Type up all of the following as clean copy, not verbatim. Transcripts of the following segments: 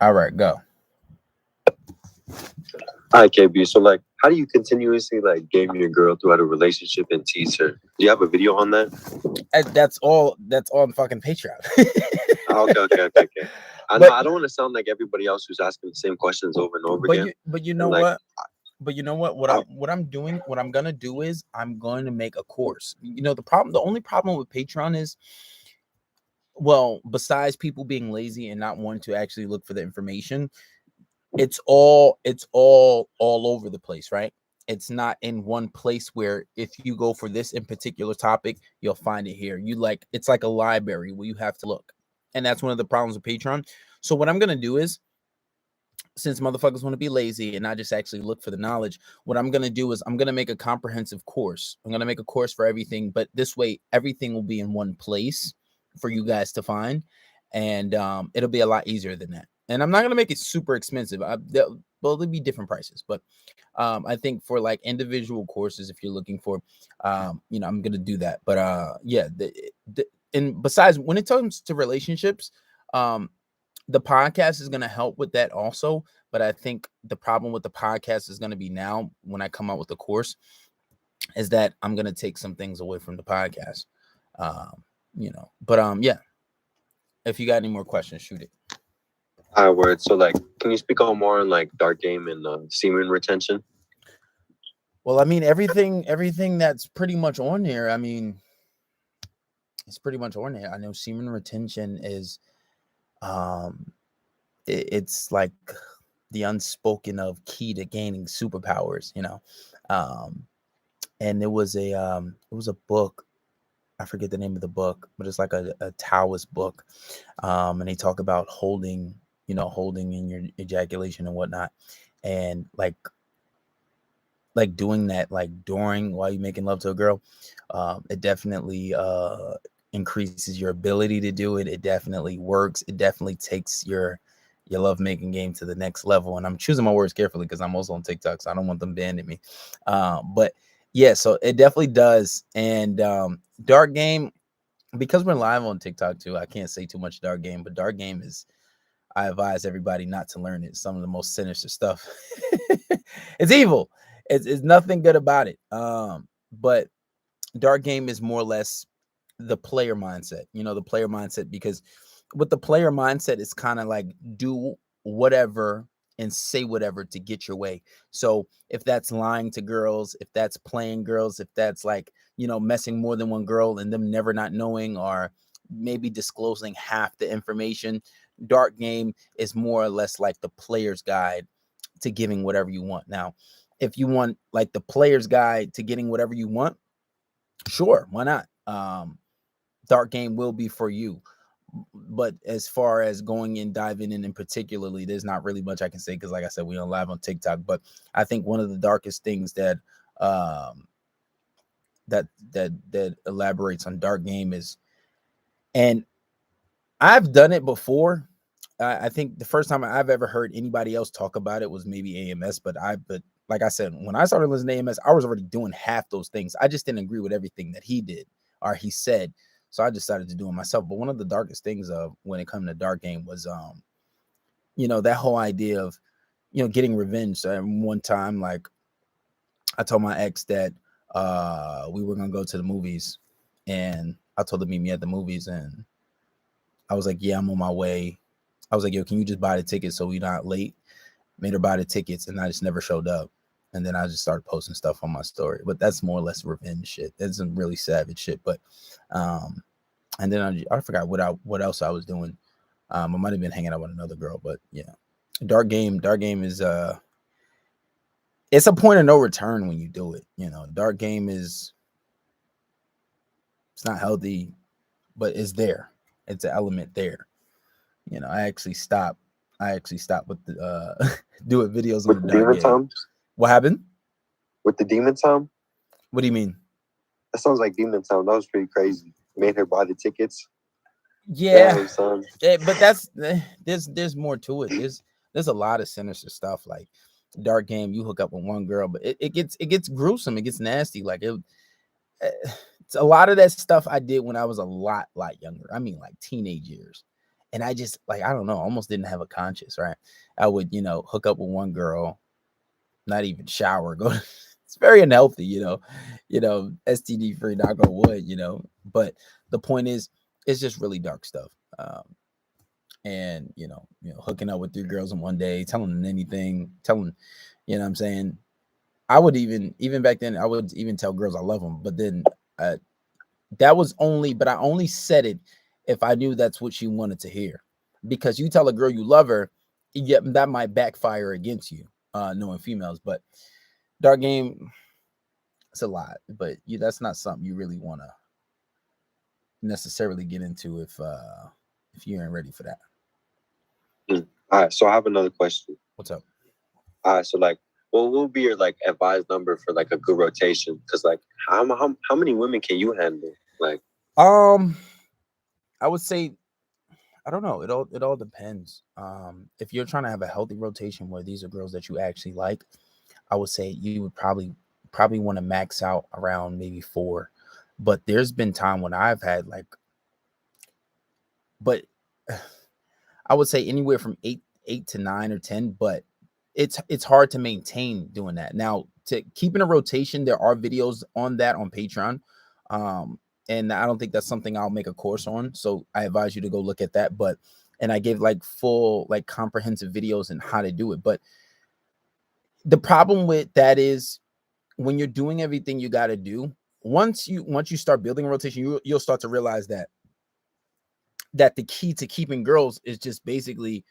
All right, go. All right, KB. So, like, how do you continuously like game your girl throughout a relationship and tease her? Do you have a video on that? That's all. That's on fucking Patreon. Oh, okay. I know but I don't want to sound like everybody else who's asking the same questions over and over but again. you know And like, what? But you know what? I, What I'm doing, what I'm gonna do is I'm going to make a course. You know, the only problem with Patreon is, well, besides people being lazy and not wanting to actually look for the information, it's all over the place, right? It's not in one place where if you go for this in particular topic, you'll find it here. It's like a library where you have to look. And that's one of the problems with Patreon. So what I'm gonna do is, since motherfuckers want to be lazy and not just actually look for the knowledge, what I'm going to do is I'm going to make a comprehensive course. I'm going to make a course for everything, but this way everything will be in one place for you guys to find, and it'll be a lot easier than that. And I'm not going to make it super expensive. There'll be different prices, but I think for like individual courses, if you're looking for, I'm going to do that. But yeah, and besides, when it comes to relationships, um, the podcast is going to help with that also. But I think the problem with the podcast is going to be, now when I come out with the course, is that I'm going to take some things away from the podcast. But yeah, if you got any more questions, shoot it. all right, word. So, like, can you speak on more on like dark game and semen retention? Well, I mean, everything that's pretty much on there, I mean, it's pretty much on there. I know semen retention is, it's like the unspoken of key to gaining superpowers, and it was a book. I forget the name of the book, but it's like a Taoist book. And they talk about holding in your ejaculation and whatnot. And like doing that, like during, while you're making love to a girl, it definitely increases your ability to do it. It definitely works. It definitely takes your love making game to the next level. And I'm choosing my words carefully because I'm also on TikTok, so I don't want them banning me. But yeah, so it definitely does. And dark game, because we're live on TikTok too, I can't say too much dark game, but dark game is, I advise everybody not to learn it. Some of the most sinister stuff. It's evil. It's nothing good about it. But dark game is more or less the player mindset. The player mindset, because with the player mindset, it's kind of like do whatever and say whatever to get your way. So if that's lying to girls, if that's playing girls, if that's like, messing more than one girl and them never not knowing, or maybe disclosing half the information, dark game is more or less like the player's guide to giving whatever you want. Now, if you want like the player's guide to getting whatever you want, sure, why not? Dark game will be for you. But as far as going in, diving in particularly, there's not really much I can say, because like I said, we don't live on TikTok. But I think one of the darkest things that that elaborates on dark game is, and I've done it before. I think the first time I've ever heard anybody else talk about it was maybe AMS, but like I said, when I started listening to AMS, I was already doing half those things. I just didn't agree with everything that he did or he said, so I decided to do it myself. But one of the darkest things of when it comes to dark game was, that whole idea of, getting revenge. So one time, like, I told my ex that we were gonna go to the movies, and I told her to meet me at the movies, and I was like, yeah, I'm on my way. I was like, yo, can you just buy the tickets so we're not late? Made her buy the tickets, and I just never showed up. And then I just started posting stuff on my story. But that's more or less revenge shit. That's some really savage shit. But and then I forgot what else I was doing. I might have been hanging out with another girl, but yeah. Dark game is it's a point of no return when you do it. Dark game is, it's not healthy, but it's there. It's an element there. I actually stopped with the doing videos on With the the dark demon game. Tom? What happened? With the demon Tom? What do you mean? That sounds like demon Tom. That was pretty crazy. Made her buy the tickets. Yeah, Damn, son. but there's more to it. There's a lot of sinister stuff. Like dark game, you hook up with one girl, but it gets gruesome. It gets nasty. Like it's a lot of that stuff I did when I was a lot younger. I mean, like teenage years, And I just like, I don't know, almost didn't have a conscience, right? I would, hook up with one girl, not even shower, go. It's very unhealthy, STD free, knock on wood, But the point is, it's just really dark stuff. And hooking up with 3 girls in one day, telling them anything, what I'm saying. I would even back then, I would even tell girls I love them, but then but I only said it if I knew that's what she wanted to hear. Because you tell a girl you love her, yeah, that might backfire against you, knowing females. But dark game, it's a lot, but that's not something you really want to necessarily get into if you ain't ready for that. All right, so I have another question. What's up? All right, so like, what will be your like advised number for like a good rotation? Because like, how many women can you handle? Like, I would say, I don't know. It all depends. If you're trying to have a healthy rotation where these are girls that you actually like, I would say you would probably want to max out around maybe 4. But there's been time when I've had like, but I would say anywhere from 8 to 9 or 10. But it's hard to maintain doing that. Now, to keep in a rotation, there are videos on that on Patreon. And I don't think that's something I'll make a course on. So I advise you to go look at that. And I gave like full, like comprehensive videos on how to do it. But the problem with that is when you're doing everything you got to do, once you start building a rotation, you'll start to realize that the key to keeping girls is just basically,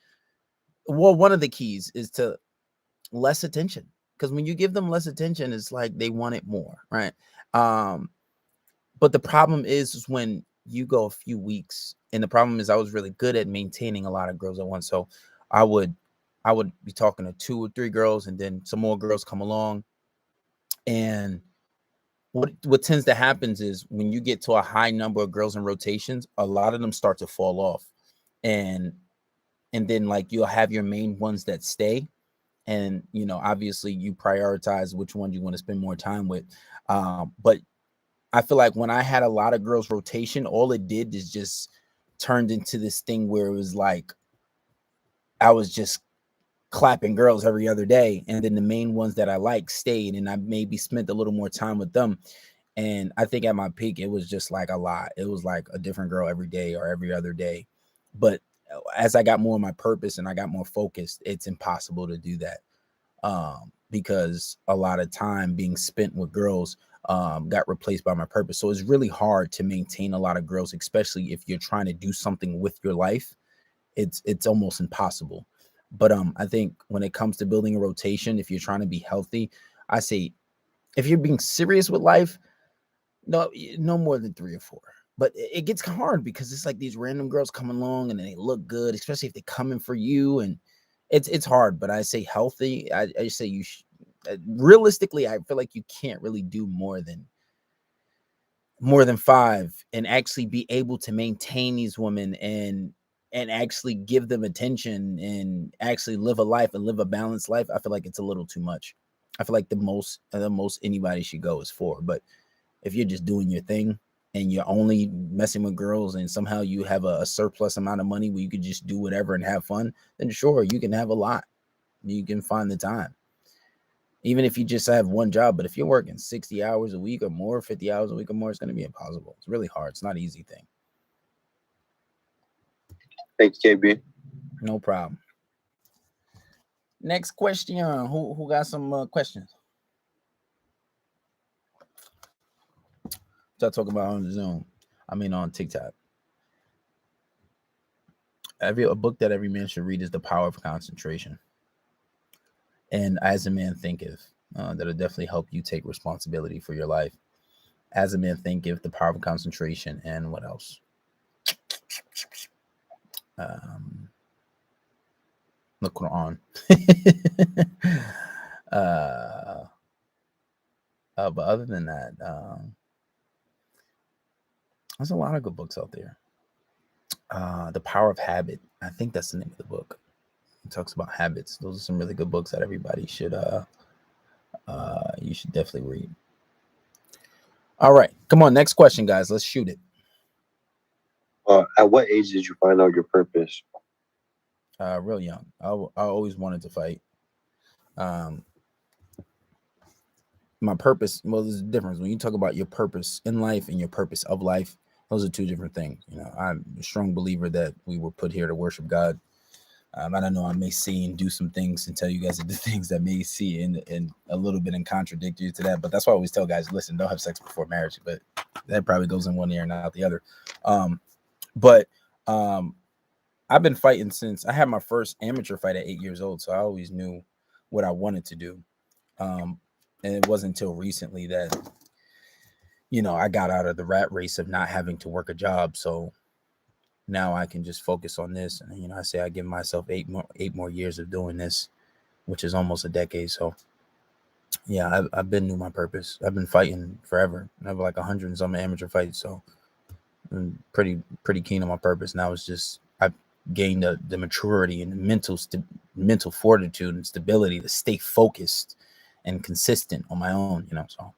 well, one of the keys is to less attention. Because when you give them less attention, it's like they want it more, right? But the problem is when you go a few weeks, and the problem is I was really good at maintaining a lot of girls at once. So I would be talking to 2 or 3 girls, and then some more girls come along. And what tends to happen is when you get to a high number of girls in rotations, a lot of them start to fall off. And then like you'll have your main ones that stay. And obviously you prioritize which one you want to spend more time with. But I feel like when I had a lot of girls rotation, all it did is just turned into this thing where it was like I was just clapping girls every other day, and then the main ones that I like stayed, and I maybe spent a little more time with them. And I think at my peak, it was just like a lot. It was like a different girl every day or every other day. But as I got more of my purpose and I got more focused, it's impossible to do that. Because a lot of time being spent with girls got replaced by my purpose. So it's really hard to maintain a lot of girls, especially if you're trying to do something with your life. It's almost impossible. But I think when it comes to building a rotation, if you're trying to be healthy, I say if you're being serious with life, no more than 3 or 4. But it gets hard because it's like these random girls come along and they look good, especially if they're coming for you. And it's hard. But I say healthy. I say you realistically, I feel like you can't really do more than 5 and actually be able to maintain these women and actually give them attention and actually live a life and live a balanced life. I feel like it's a little too much. I feel like the most anybody should go is 4. But if you're just doing your thing and you're only messing with girls and somehow you have a surplus amount of money where you could just do whatever and have fun, then sure, you can have a lot. You can find the time. Even if you just have one job, but if you're working 60 hours a week or more, 50 hours a week or more, it's going to be impossible. It's really hard. It's not an easy thing. Thank you, KB. No problem. Next question. Who got some questions? Start talking about on Zoom. I mean on TikTok. A book that every man should read is The Power of Concentration. And As a Man Thinketh. That'll definitely help you take responsibility for your life. As a Man Thinketh, The Power of Concentration, and what else? The Quran. But other than that, there's a lot of good books out there. The Power of Habit. I think that's the name of the book. It talks about habits. Those are some really good books that everybody should you should definitely read. All right, come on, next question, guys. Let's shoot it. At what age did you find out your purpose? Real young. I always wanted to fight. Um, my purpose. Well, there's a difference when you talk about your purpose in life and your purpose of life. Those are two different things. You know, I'm a strong believer that we were put here to worship God. I don't know. I may see and do some things and tell you guys the things that may see in a little bit and contradict you to that. But that's why I always tell guys, listen, don't have sex before marriage. But that probably goes in one ear and out the other. But I've been fighting since I had my first amateur fight at 8 years old. So I always knew what I wanted to do. Um, and it wasn't until recently that, you know, I got out of the rat race of not having to work a job. So now I can just focus on this. And, you know, I say I give myself eight more years of doing this, which is almost a decade. So yeah, I've been knew my purpose. I've been fighting forever. I have like 100 and some amateur fights. So I'm pretty keen on my purpose. Now it's just, I've gained the maturity and the mental fortitude and stability to stay focused and consistent on my own, you know. So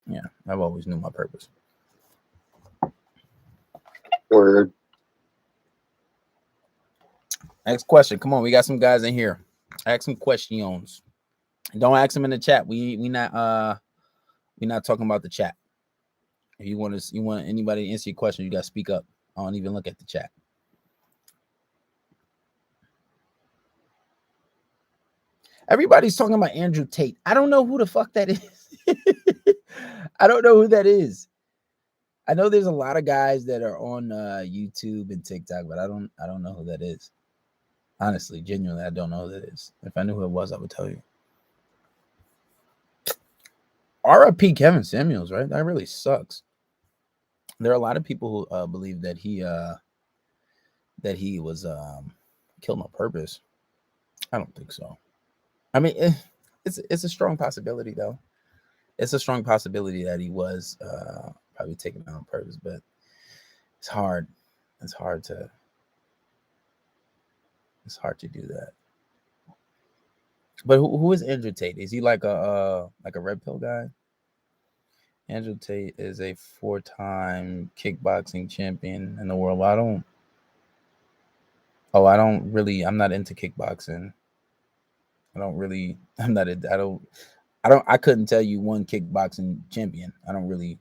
yeah, I've always knew my purpose. Word. Next question. Come on, we got some guys in here. Ask some questions. Don't ask them in the chat. We not talking about the chat. If you want anybody to answer your question, you got to speak up. I don't even look at the chat. Everybody's talking about Andrew Tate. I don't know who the fuck that is. I don't know who that is. I know there's a lot of guys that are on YouTube and TikTok, but I don't know who that is. Honestly, genuinely, I don't know who that is. If I knew who it was, I would tell you. R.I.P. Kevin Samuels, right? That really sucks. There are a lot of people who believe that he was killed on purpose. I don't think so. I mean, it's a strong possibility, though. It's a strong possibility that he was probably taken out on purpose, but it's hard. It's hard to do that. But who is Andrew Tate? Is he like a red pill guy? Andrew Tate is a 4-time kickboxing champion in the world. I'm not into kickboxing. I couldn't tell you one kickboxing champion. I don't really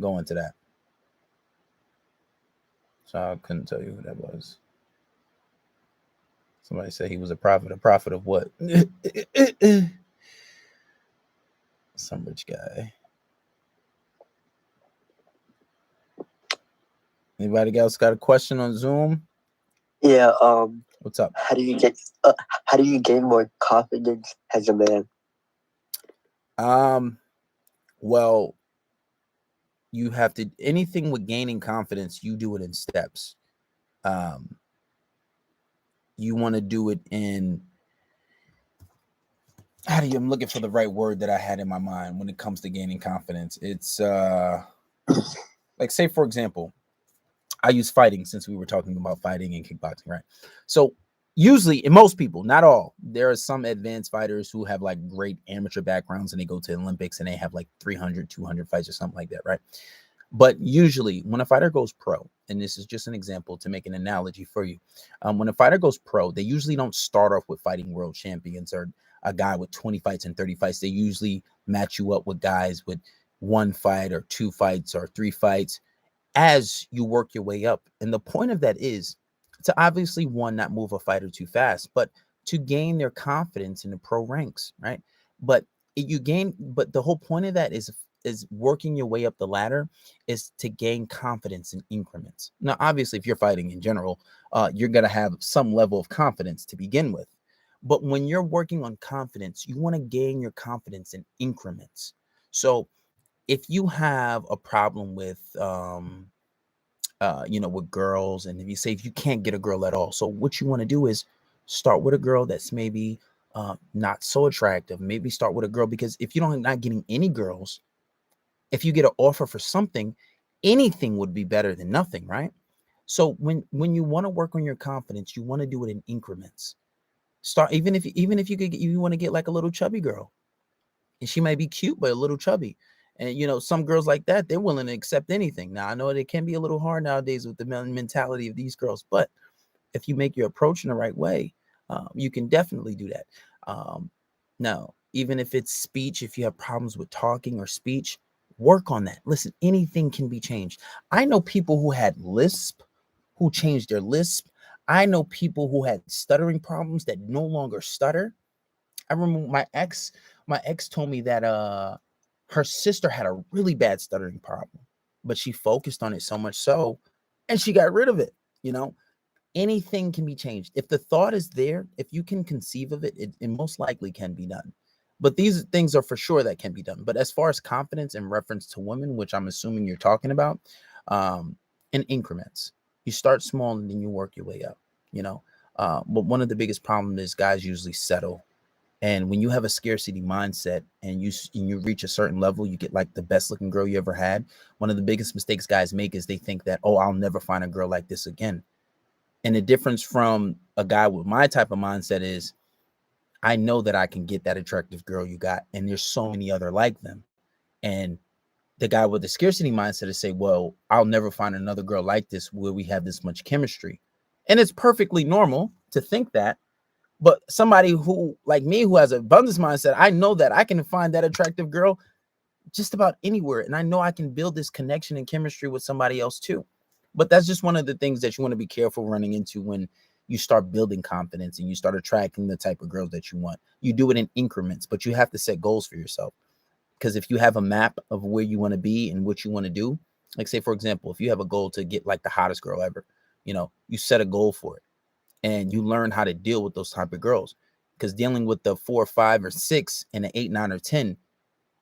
go into that. So I couldn't tell you who that was. Somebody said he was a prophet. A prophet of what? Some rich guy. Anybody else got a question on Zoom? Yeah. What's up? How do you gain more confidence as a man? Well, you have to, anything with gaining confidence, you do it in steps. You want to do it in, I'm looking for the right word that I had in my mind when it comes to gaining confidence. It's like, say for example, I use fighting since we were talking about fighting and kickboxing, right? So usually, in most people, not all, there are some advanced fighters who have like great amateur backgrounds and they go to the Olympics and they have like 300, 200 fights or something like that, right? But usually when a fighter goes pro, and this is just an example to make an analogy for you, when a fighter goes pro, they usually don't start off with fighting world champions or a guy with 20 fights and 30 fights. They usually match you up with guys with 1 fight or 2 fights or 3 fights as you work your way up. And the point of that is to obviously, one, not move a fighter too fast, but to gain their confidence in the pro ranks, right? But the whole point of that is working your way up the ladder is to gain confidence in increments. Now, obviously, if you're fighting in general, you're going to have some level of confidence to begin with. But when you're working on confidence, you want to gain your confidence in increments. So if you have a problem with, with girls, and if you can't get a girl at all, so what you want to do is start with a girl that's maybe not so attractive. Maybe start with a girl, because if not getting any girls, if you get an offer for something, anything would be better than nothing, right? So when you want to work on your confidence, you want to do it in increments. Start even if you want to get like a little chubby girl, and she might be cute but a little chubby. And some girls like that, they're willing to accept anything. Now I know it can be a little hard nowadays with the mentality of these girls, but if you make your approach in the right way, you can definitely do that. Now, even if it's speech, if you have problems with talking or speech, work on that. Listen, anything can be changed. I know people who had lisp who changed their lisp. I know people who had stuttering problems that no longer stutter. I remember my ex told me that her sister had a really bad stuttering problem, but she focused on it so much so, and she got rid of it. You know, anything can be changed. If the thought is there, if you can conceive of it, it most likely can be done. But these things are for sure that can be done. But as far as confidence in reference to women, which I'm assuming you're talking about, um, in increments, you start small and then you work your way up. You know, but one of the biggest problems is guys usually settle. And when you have a scarcity mindset and you reach a certain level, you get like the best looking girl you ever had. One of the biggest mistakes guys make is they think that, oh, I'll never find a girl like this again. And the difference from a guy with my type of mindset is I know that I can get that attractive girl you got, and there's so many other like them. And the guy with the scarcity mindset is say, well, I'll never find another girl like this where we have this much chemistry. And it's perfectly normal to think that. But somebody who, like me, who has an abundance mindset, I know that I can find that attractive girl just about anywhere. And I know I can build this connection and chemistry with somebody else too. But that's just one of the things that you want to be careful running into when you start building confidence and you start attracting the type of girls that you want. You do it in increments, but you have to set goals for yourself. Because if you have a map of where you want to be and what you want to do, like say, for example, if you have a goal to get like the hottest girl ever, you set a goal for it and you learn how to deal with those type of girls. Because dealing with the 4 or 5 or 6 and an 8, 9, or 10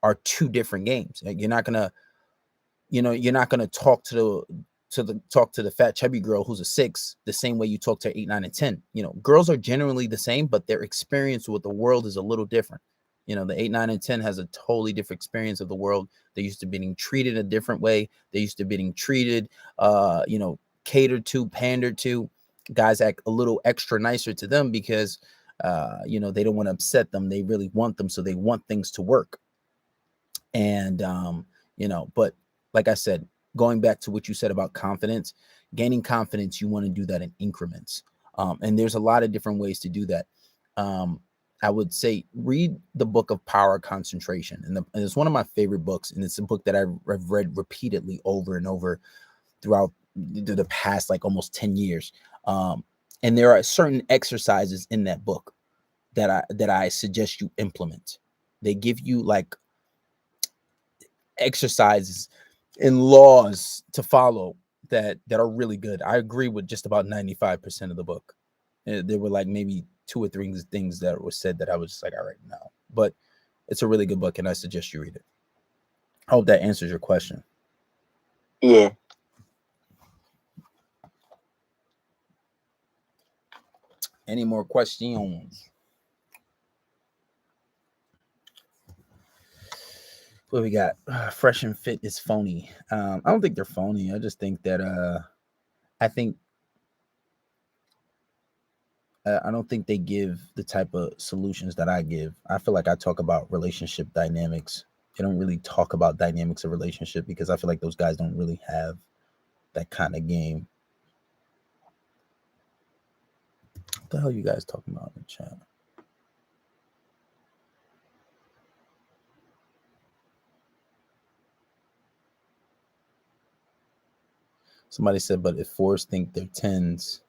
are two different games. Like, you're not gonna talk to the fat chubby girl who's a 6 the same way you talk to 8, 9, and 10. Girls are generally the same, but their experience with the world is a little different. The 8, 9, and 10 has a totally different experience of the world. They're used to being treated a different way. They're used to being treated, catered to, pandered to. Guys act a little extra nicer to them because, they don't want to upset them. They really want them, so they want things to work. And but like I said, going back to what you said about confidence, gaining confidence, you want to do that in increments. And there's a lot of different ways to do that. I would say read the book of Power Concentration, and it's one of my favorite books, and it's a book that I've read repeatedly over and over throughout the past like almost 10 years. And there are certain exercises in that book that I suggest you implement. They give you like exercises and laws to follow that are really good. I agree with just about 95% of the book. There were like maybe 2 or 3 things that were said that I was just like, all right, no. But it's a really good book, and I suggest you read it. I hope that answers your question. Yeah. Any more questions? What we got? Fresh and fit is phony. I don't think they're phony. I just think that I don't think they give the type of solutions that I give. I feel like I talk about relationship dynamics. They don't really talk about dynamics of relationship because I feel like those guys don't really have that kind of game. What the hell are you guys talking about in the chat? Somebody said, but if 4s think they're 10s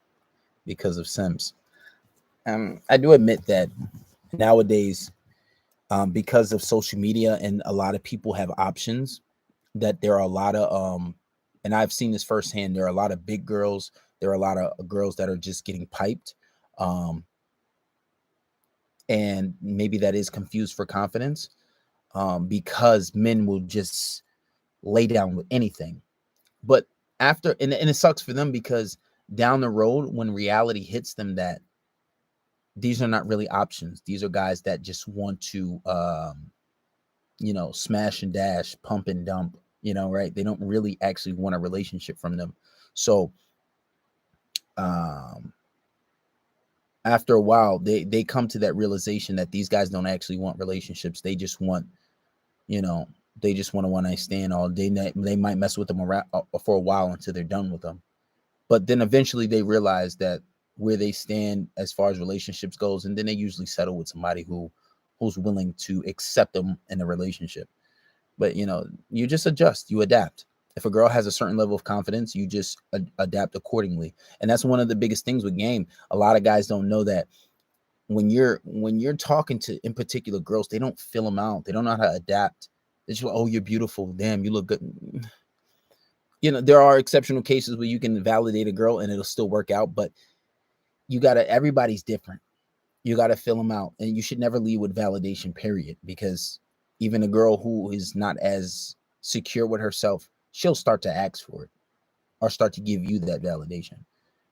because of simps. I do admit that nowadays, because of social media and a lot of people have options, that there are a lot of and I've seen this firsthand, there are a lot of big girls, there are a lot of girls that are just getting piped, and maybe that is confused for confidence, because men will just lay down with anything. But after, and it sucks for them because down the road when reality hits them that these are not really options, these are guys that just want to smash and dash, pump and dump, right? They don't really actually want a relationship from them. So after a while, they come to that realization that these guys don't actually want relationships. They just want, they just want a one night stand all day. They might mess with them around for a while until they're done with them. But then eventually they realize that where they stand as far as relationships goes, and then they usually settle with somebody who's willing to accept them in a relationship. But you just adjust, you adapt. If a girl has a certain level of confidence, you just adapt accordingly. And that's one of the biggest things with game. A lot of guys don't know that when you're talking to, in particular, girls, they don't fill them out. They don't know how to adapt. It's just, oh, you're beautiful. Damn, you look good. There are exceptional cases where you can validate a girl and it'll still work out, but everybody's different. You gotta fill them out, and you should never lead with validation, period. Because even a girl who is not as secure with herself, she'll start to ask for it or start to give you that validation.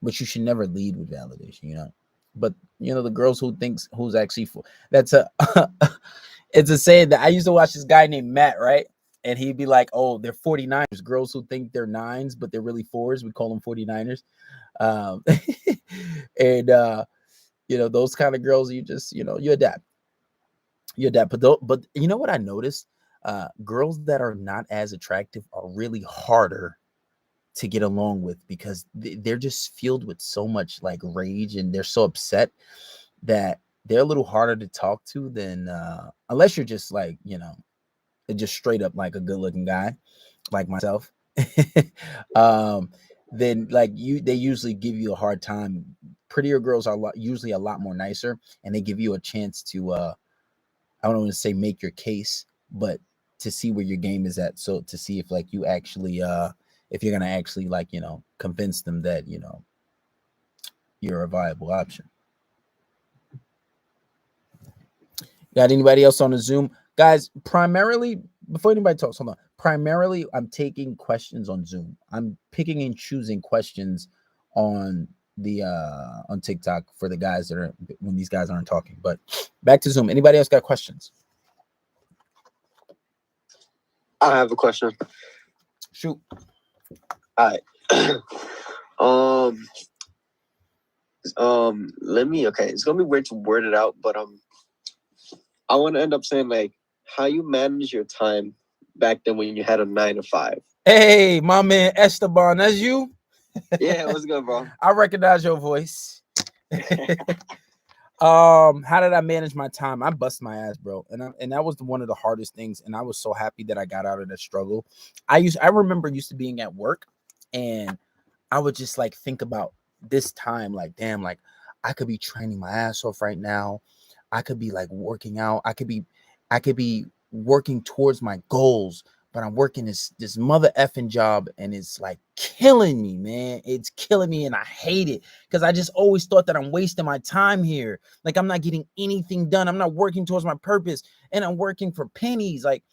But you should never lead with validation. But the girls who's actually for that's a it's a saying that I used to watch this guy named Matt, right? And he'd be like, oh, they're 49ers. Girls who think they're nines, but they're really fours. We call them 49ers. And those kind of girls, you just, you adapt. But you know what I noticed? Girls that are not as attractive are really harder to get along with, because they're just filled with so much like rage, and they're so upset that they're a little harder to talk to than unless you're just like, just straight up like a good looking guy like myself. Then like they usually give you a hard time. Prettier girls are usually a lot more nicer, and they give you a chance to I don't want to say make your case, but to see where your game is at. So to see if like you actually if you're gonna actually like convince them that you're a viable option. Got anybody else on the Zoom? Guys, primarily, before anybody talks, hold on. Primarily, I'm taking questions on Zoom. I'm picking and choosing questions on the on TikTok for the guys that are, when these guys aren't talking. But back to Zoom. Anybody else got questions? I have a question. Shoot. All right. Okay, it's gonna be weird to word it out, but I want to end up saying like how you manage your time back then when you had a 9 to 5. Hey, my man Esteban, that's you? Yeah, what's good, bro? I recognize your voice. How did I manage my time? I bust my ass, bro, and that was one of the hardest things. And I was so happy that I got out of that struggle. I remember used to being at work, and I would just like think about this time, like, damn, like I could be training my ass off right now. I could be like working out. I could be working towards my goals, but I'm working this mother effing job, and it's like killing me, man. It's killing me, and I hate it because I just always thought that I'm wasting my time here. Like I'm not getting anything done. I'm not working towards my purpose, and I'm working for pennies. Like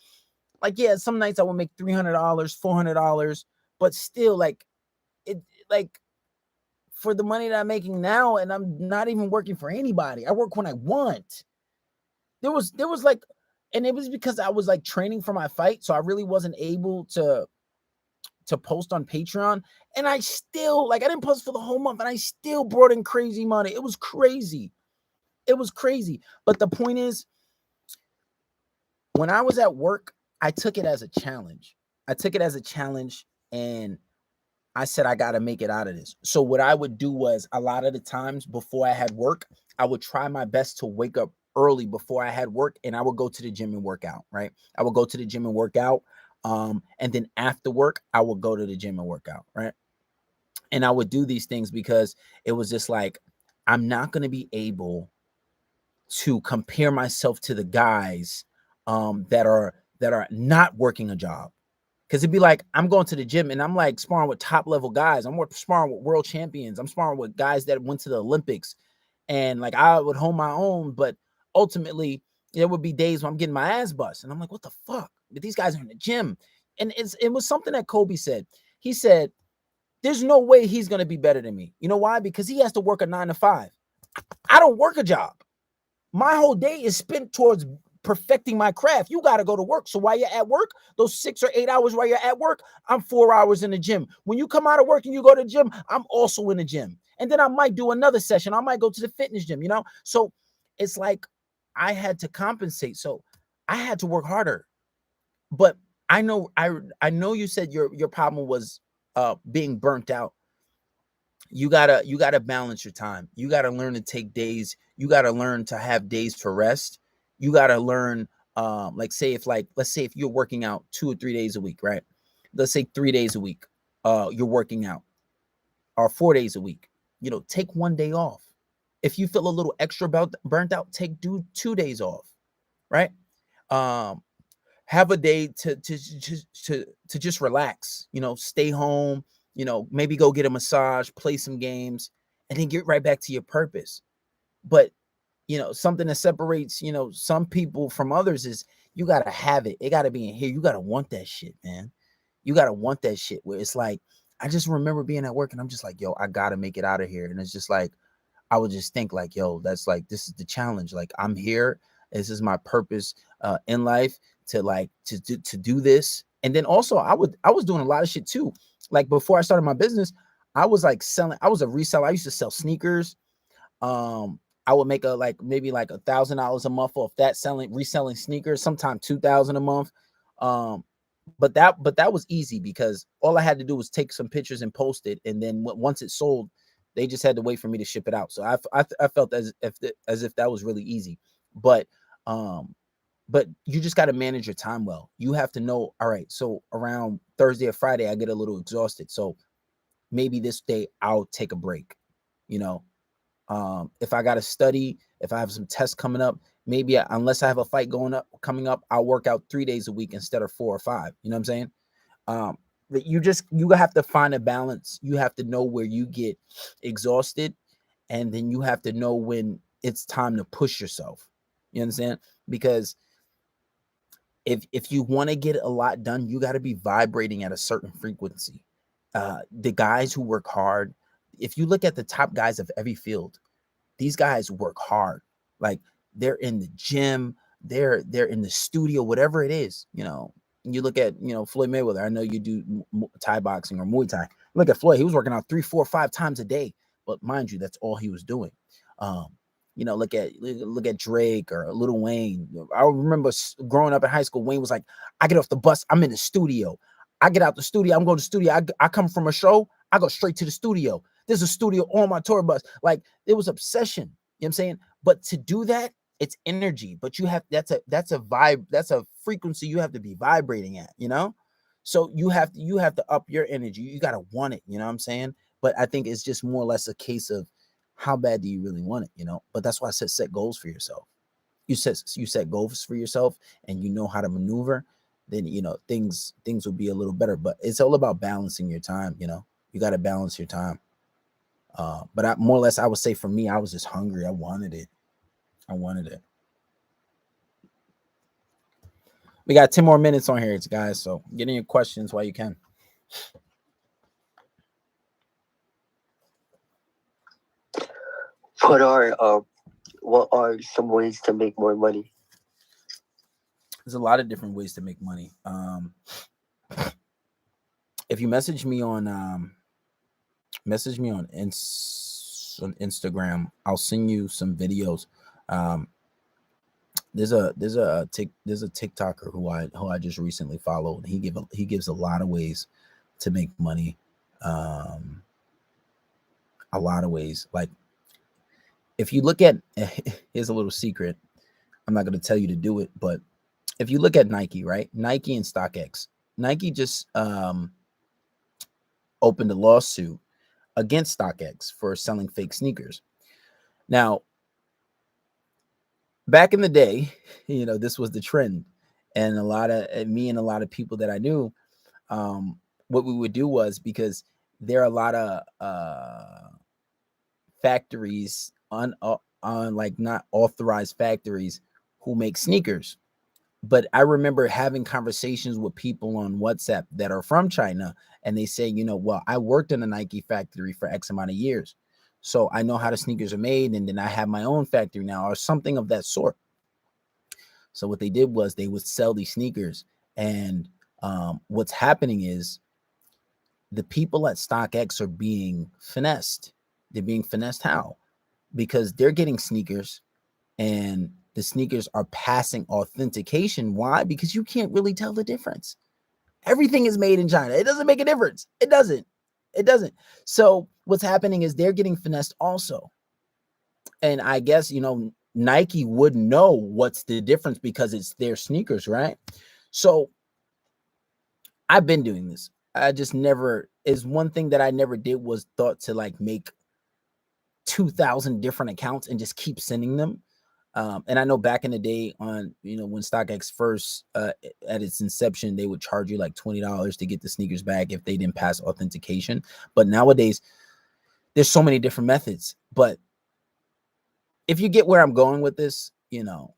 yeah, some nights I will make $300, $400, but still, like like for the money that I'm making now, and I'm not even working for anybody. I work when I want. There was like, and it was because I was like training for my fight, so I really wasn't able to post on Patreon, and I still like I didn't post for the whole month, and I still brought in crazy money. It was crazy. But the point is, when I was at work, I took it as a challenge. And I said, I got to make it out of this. So what I would do was, a lot of the times before I had work, I would try my best to wake up early before I had work, and I would go to the gym and work out, right? I would go to the gym and work out. And then after work, I would go to the gym and work out, right? And I would do these things because it was just like, I'm not going to be able to compare myself to the guys that are not working a job. Because it'd be like, I'm going to the gym and I'm like sparring with top level guys. I'm sparring with world champions. I'm sparring with guys that went to the Olympics. And like I would hold my own, but ultimately there would be days when I'm getting my ass bust. And I'm like, what the fuck? But these guys are in the gym. And it was something that Kobe said. He said, there's no way he's going to be better than me. You know why? Because he has to work a 9 to 5. I don't work a job. My whole day is spent towards perfecting my craft. You got to go to work. So while you're at work, those 6 or 8 hours while you're at work, I'm 4 hours in the gym. When you come out of work and you go to the gym, I'm also in the gym. And then I might do another session. I might go to the fitness gym, So it's like I had to compensate. So I had to work harder. But I know you said your problem was being burnt out. You gotta balance your time. You gotta learn to take days. You gotta learn to have days for rest. You gotta learn, like say if like let's say if you're working out 2 or 3 days a week, right? Let's say 3 days a week, you're working out, or 4 days a week. Take one day off. If you feel a little extra burnt out, take 2 days off, right? Um, have a day to just relax. Stay home. Maybe go get a massage, play some games, and then get right back to your purpose. But something that separates some people from others is you gotta have it. It gotta be in here. You gotta want that shit, man. You gotta want that shit. Where it's like, I just remember being at work and I'm just like, yo, I gotta make it out of here. And it's just like, I would just think like, yo, that's like, this is the challenge. Like, I'm here. This is my purpose in life, to do this. And then also I was doing a lot of shit too. Like before I started my business, I was like selling, I was a reseller. I used to sell sneakers. I would make maybe like $1,000 a month off that, reselling sneakers, sometimes 2,000 a month. Um, but that was easy because all I had to do was take some pictures and post it, and then once it sold, they just had to wait for me to ship it out. So I felt as if that was really easy. But um, but you just got to manage your time well. You have to know, all right, so around Thursday or Friday, I get a little exhausted. So maybe this day I'll take a break. You know, if I got to study, if I have some tests coming up, maybe unless I have a fight coming up, I'll work out 3 days a week instead of 4 or 5. You know what I'm saying? That you have to find a balance. You have to know where you get exhausted, and then you have to know when it's time to push yourself. You understand? Because if you want to get a lot done, you got to be vibrating at a certain frequency. The guys who work hard, if you look at the top guys of every field, these guys work hard. Like, they're in the gym, they're in the studio, whatever it is. You look at Floyd Mayweather. I know you do Thai boxing or Muay Thai. Look at Floyd. He was working out 3, 4, 5 times a day, but mind you, that's all he was doing. Um, look at Drake or Lil Wayne. I remember growing up in high school, Wayne was like, I get off the bus, I'm in the studio. I get out the studio, I'm going to the studio. I come from a show, I go straight to the studio. There's a studio on my tour bus. Like, it was obsession. You know what I'm saying? But to do that, it's energy. But that's a vibe, that's a frequency you have to be vibrating at. So you have to up your energy. You gotta want it, you know what I'm saying? But I think it's just more or less a case of how bad do you really want it? But that's why I said set goals for yourself. You set goals for yourself and you know how to maneuver, then things will be a little better. But it's all about balancing your time. You got to balance your time. But more or less, I would say for me, I was just hungry. I wanted it. We got 10 more minutes on here, guys. So get in your questions while you can. What are some ways to make more money? There's a lot of different ways to make money. If you message me on Instagram, I'll send you some videos. There's a TikToker who I just recently followed. He gives a lot of ways to make money. A lot of ways. Like, if you look at here's a little secret. I'm not going to tell you to do it, but if you look at Nike, right? Nike and Stockx. Nike just opened a lawsuit against Stockx for selling fake sneakers. Now, back in the day, this was the trend, and a lot of people that I knew, what we would do was, because there are a lot of factories on like not authorized factories who make sneakers. But I remember having conversations with people on WhatsApp that are from China, and they say, well, I worked in a Nike factory for X amount of years, so I know how the sneakers are made, and then I have my own factory now, or something of that sort. So what they did was they would sell these sneakers, and what's happening is the people at StockX are being finessed. They're being finessed how? Because they're getting sneakers, and the sneakers are passing authentication. Why? Because you can't really tell the difference. Everything is made in China. It doesn't make a difference. It doesn't. It doesn't. So what's happening is they're getting finessed also. And I guess, you know, Nike would know what's the difference because it's their sneakers, right? So I've been doing this. I just never, is one thing that I never did was thought to like make 2,000 different accounts and just keep sending them. And I know back in the day on, you know, when StockX first, at its inception, they would charge you like $20 to get the sneakers back if they didn't pass authentication. But nowadays, there's so many different methods. But if you get where I'm going with this, you know,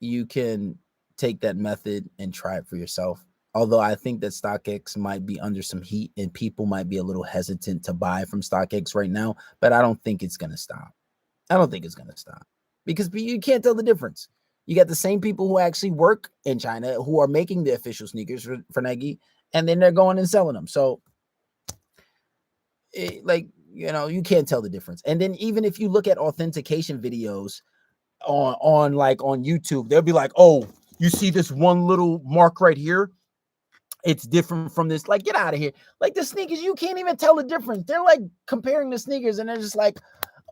you can take that method and try it for yourself. Although I think that StockX might be under some heat and people might be a little hesitant to buy from StockX right now, but I don't think it's going to stop. I don't think it's going to stop because you can't tell the difference. You got the same people who actually work in China who are making the official sneakers for Nike, and then they're going and selling them. So, like, you know, you can't tell the difference. And then even if you look at authentication videos on YouTube, they'll be like, oh, you see this one little mark right here? It's different from this. Like, get out of here. Like the sneakers, you can't even tell the difference. They're like comparing the sneakers and they're just like,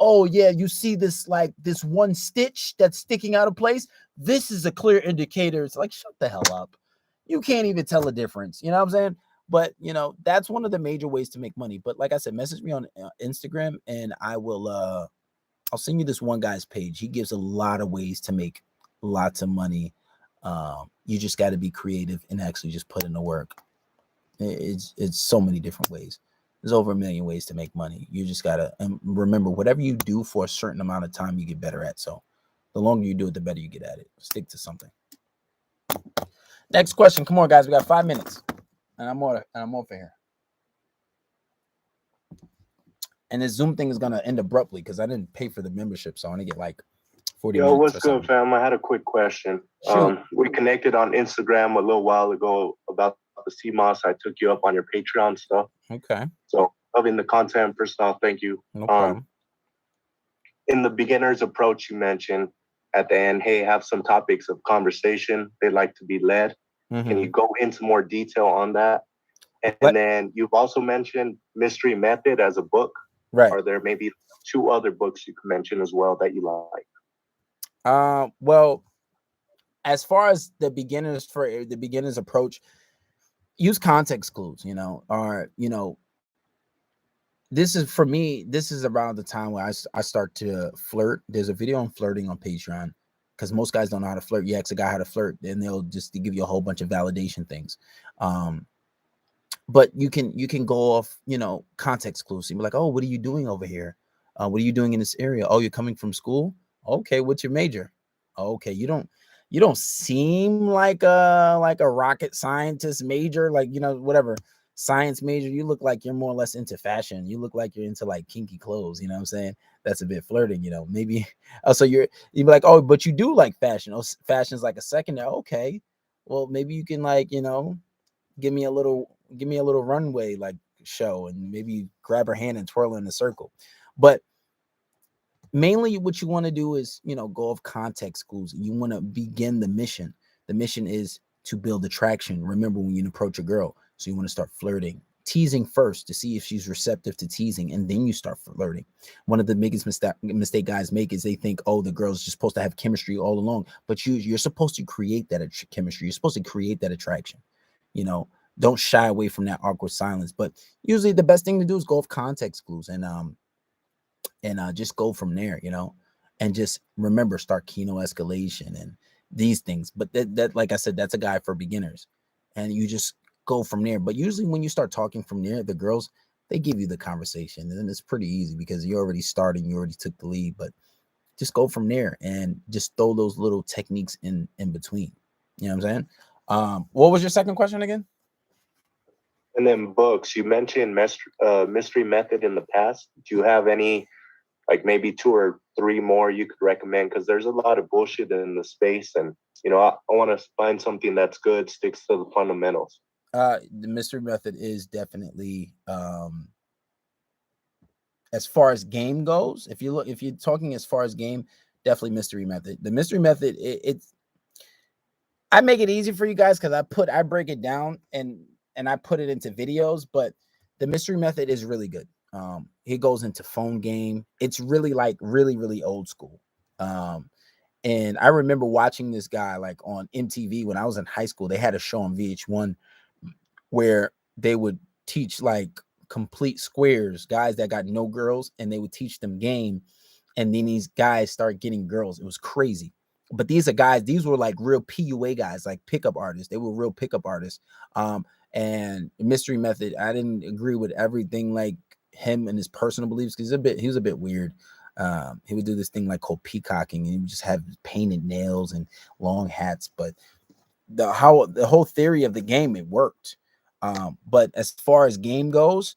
oh yeah, you see this like this one stitch that's sticking out of place. This is a clear indicator. It's like, shut the hell up. You can't even tell the difference. You know what I'm saying? But you know, that's one of the major ways to make money. But like I said, message me on Instagram and I will I'll send you this one guy's page. He gives a lot of ways to make lots of money. You just got to be creative and actually just put in the work. It's so many different ways. There's over 1 million ways to make money. You just got to, and remember, whatever you do for a certain amount of time, you get better at. So the longer you do it, the better you get at it. Stick to something. Next question. Come on, guys. We got 5 minutes. And I'm off here. And this Zoom thing is going to end abruptly because I didn't pay for the membership. So I want to get like 40 Yo, minutes. what's or good, something. fam? I had a quick question. We connected on Instagram a little while ago about the CMOS. I took you up on your Patreon stuff. Okay. So loving the content. First off, thank you. No problem. In the beginner's approach, you mentioned at the end, hey, have some topics of conversation. They like to be led. Mm-hmm. Can you go into more detail on that? And then you've also mentioned Mystery Method as a book. Right. Are there maybe 2 other books you can mention as well that you like? Well, as far as the beginners approach, use context clues, you know, or, you know, this is for me, this is around the time where I start to flirt. There's a video on flirting on Patreon because most guys don't know how to flirt. You ask a guy how to flirt, and they'll just give you a whole bunch of validation things. But you can go off, you know, context clues. So you're like, oh, what are you doing over here? What are you doing in this area? Oh, you're coming from school? Okay, what's your major? Okay, you don't seem like a rocket scientist major, like, you know, whatever science major. You look like you're more or less into fashion. You look like you're into like kinky clothes, you know what I'm saying? That's a bit flirting, you know. Maybe so you'd be like, oh, but you do like fashion. Oh, fashion's like a secondary. Okay, well, maybe you can, like, you know, give me a little runway like show and maybe grab her hand and twirl in a circle. But mainly what you want to do is, you know, go off context clues. You want to begin the mission. The mission is to build attraction. Remember, when you approach a girl, so you want to start flirting, teasing first to see if she's receptive to teasing, and then you start flirting. One of the biggest mistake guys make is they think, oh, the girl's just supposed to have chemistry all along, but you're supposed to create that chemistry. You're supposed to create that attraction. You know, don't shy away from that awkward silence. But usually the best thing to do is go off context clues and just go from there, you know, and just remember, start keno escalation and these things. But that like I said, that's a guide for beginners, and you just go from there. But usually when you start talking from there, the girls, they give you the conversation, and it's pretty easy because you're already starting, you already took the lead. But just go from there and just throw those little techniques in between. You know what I'm saying? What was your second question again? And then books, you mentioned Mystery Method in the past. Do you have any, like maybe 2 or 3 more you could recommend? Because there's a lot of bullshit in the space, and you know, I want to find something that's good, sticks to the fundamentals. The Mystery Method is definitely, as far as game goes, if you're talking as far as game, definitely mystery method. The mystery method, it's I make it easy for you guys because I break it down and I put it into videos, but the mystery method is really good. It goes into phone game. It's really like really old school. And I remember watching this guy like on MTV when I was in high school. They had a show on VH1 where they would teach like complete squares, guys that got no girls, and they would teach them game. And then these guys start getting girls. It was crazy. But these are guys, these were like real PUA guys, like pickup artists. They were real pickup artists. And mystery method, I didn't agree with everything like him and his personal beliefs because he was a bit weird. He would do this thing like called peacocking, and he would just have painted nails and long hats. But the whole theory of the game, it worked. But as far as game goes,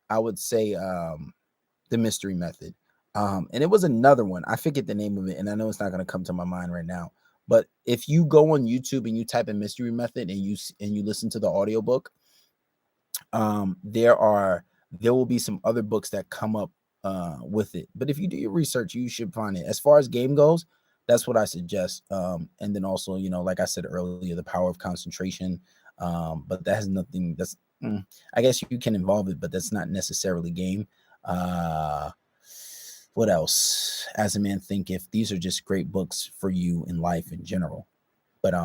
I would say the mystery method. And it was another one. I forget the name of it, and I know it's not going to come to my mind right now. But if you go on YouTube and you type in mystery method and you listen to the audiobook, there will be some other books that come up with it. But if you do your research, you should find it. As far as game goes, that's what I suggest. And then also, like I said earlier, the power of concentration. But that has nothing. I guess you can involve it, but that's not necessarily game. What else? As a Man Thinketh, these are just great books for you in life in general. But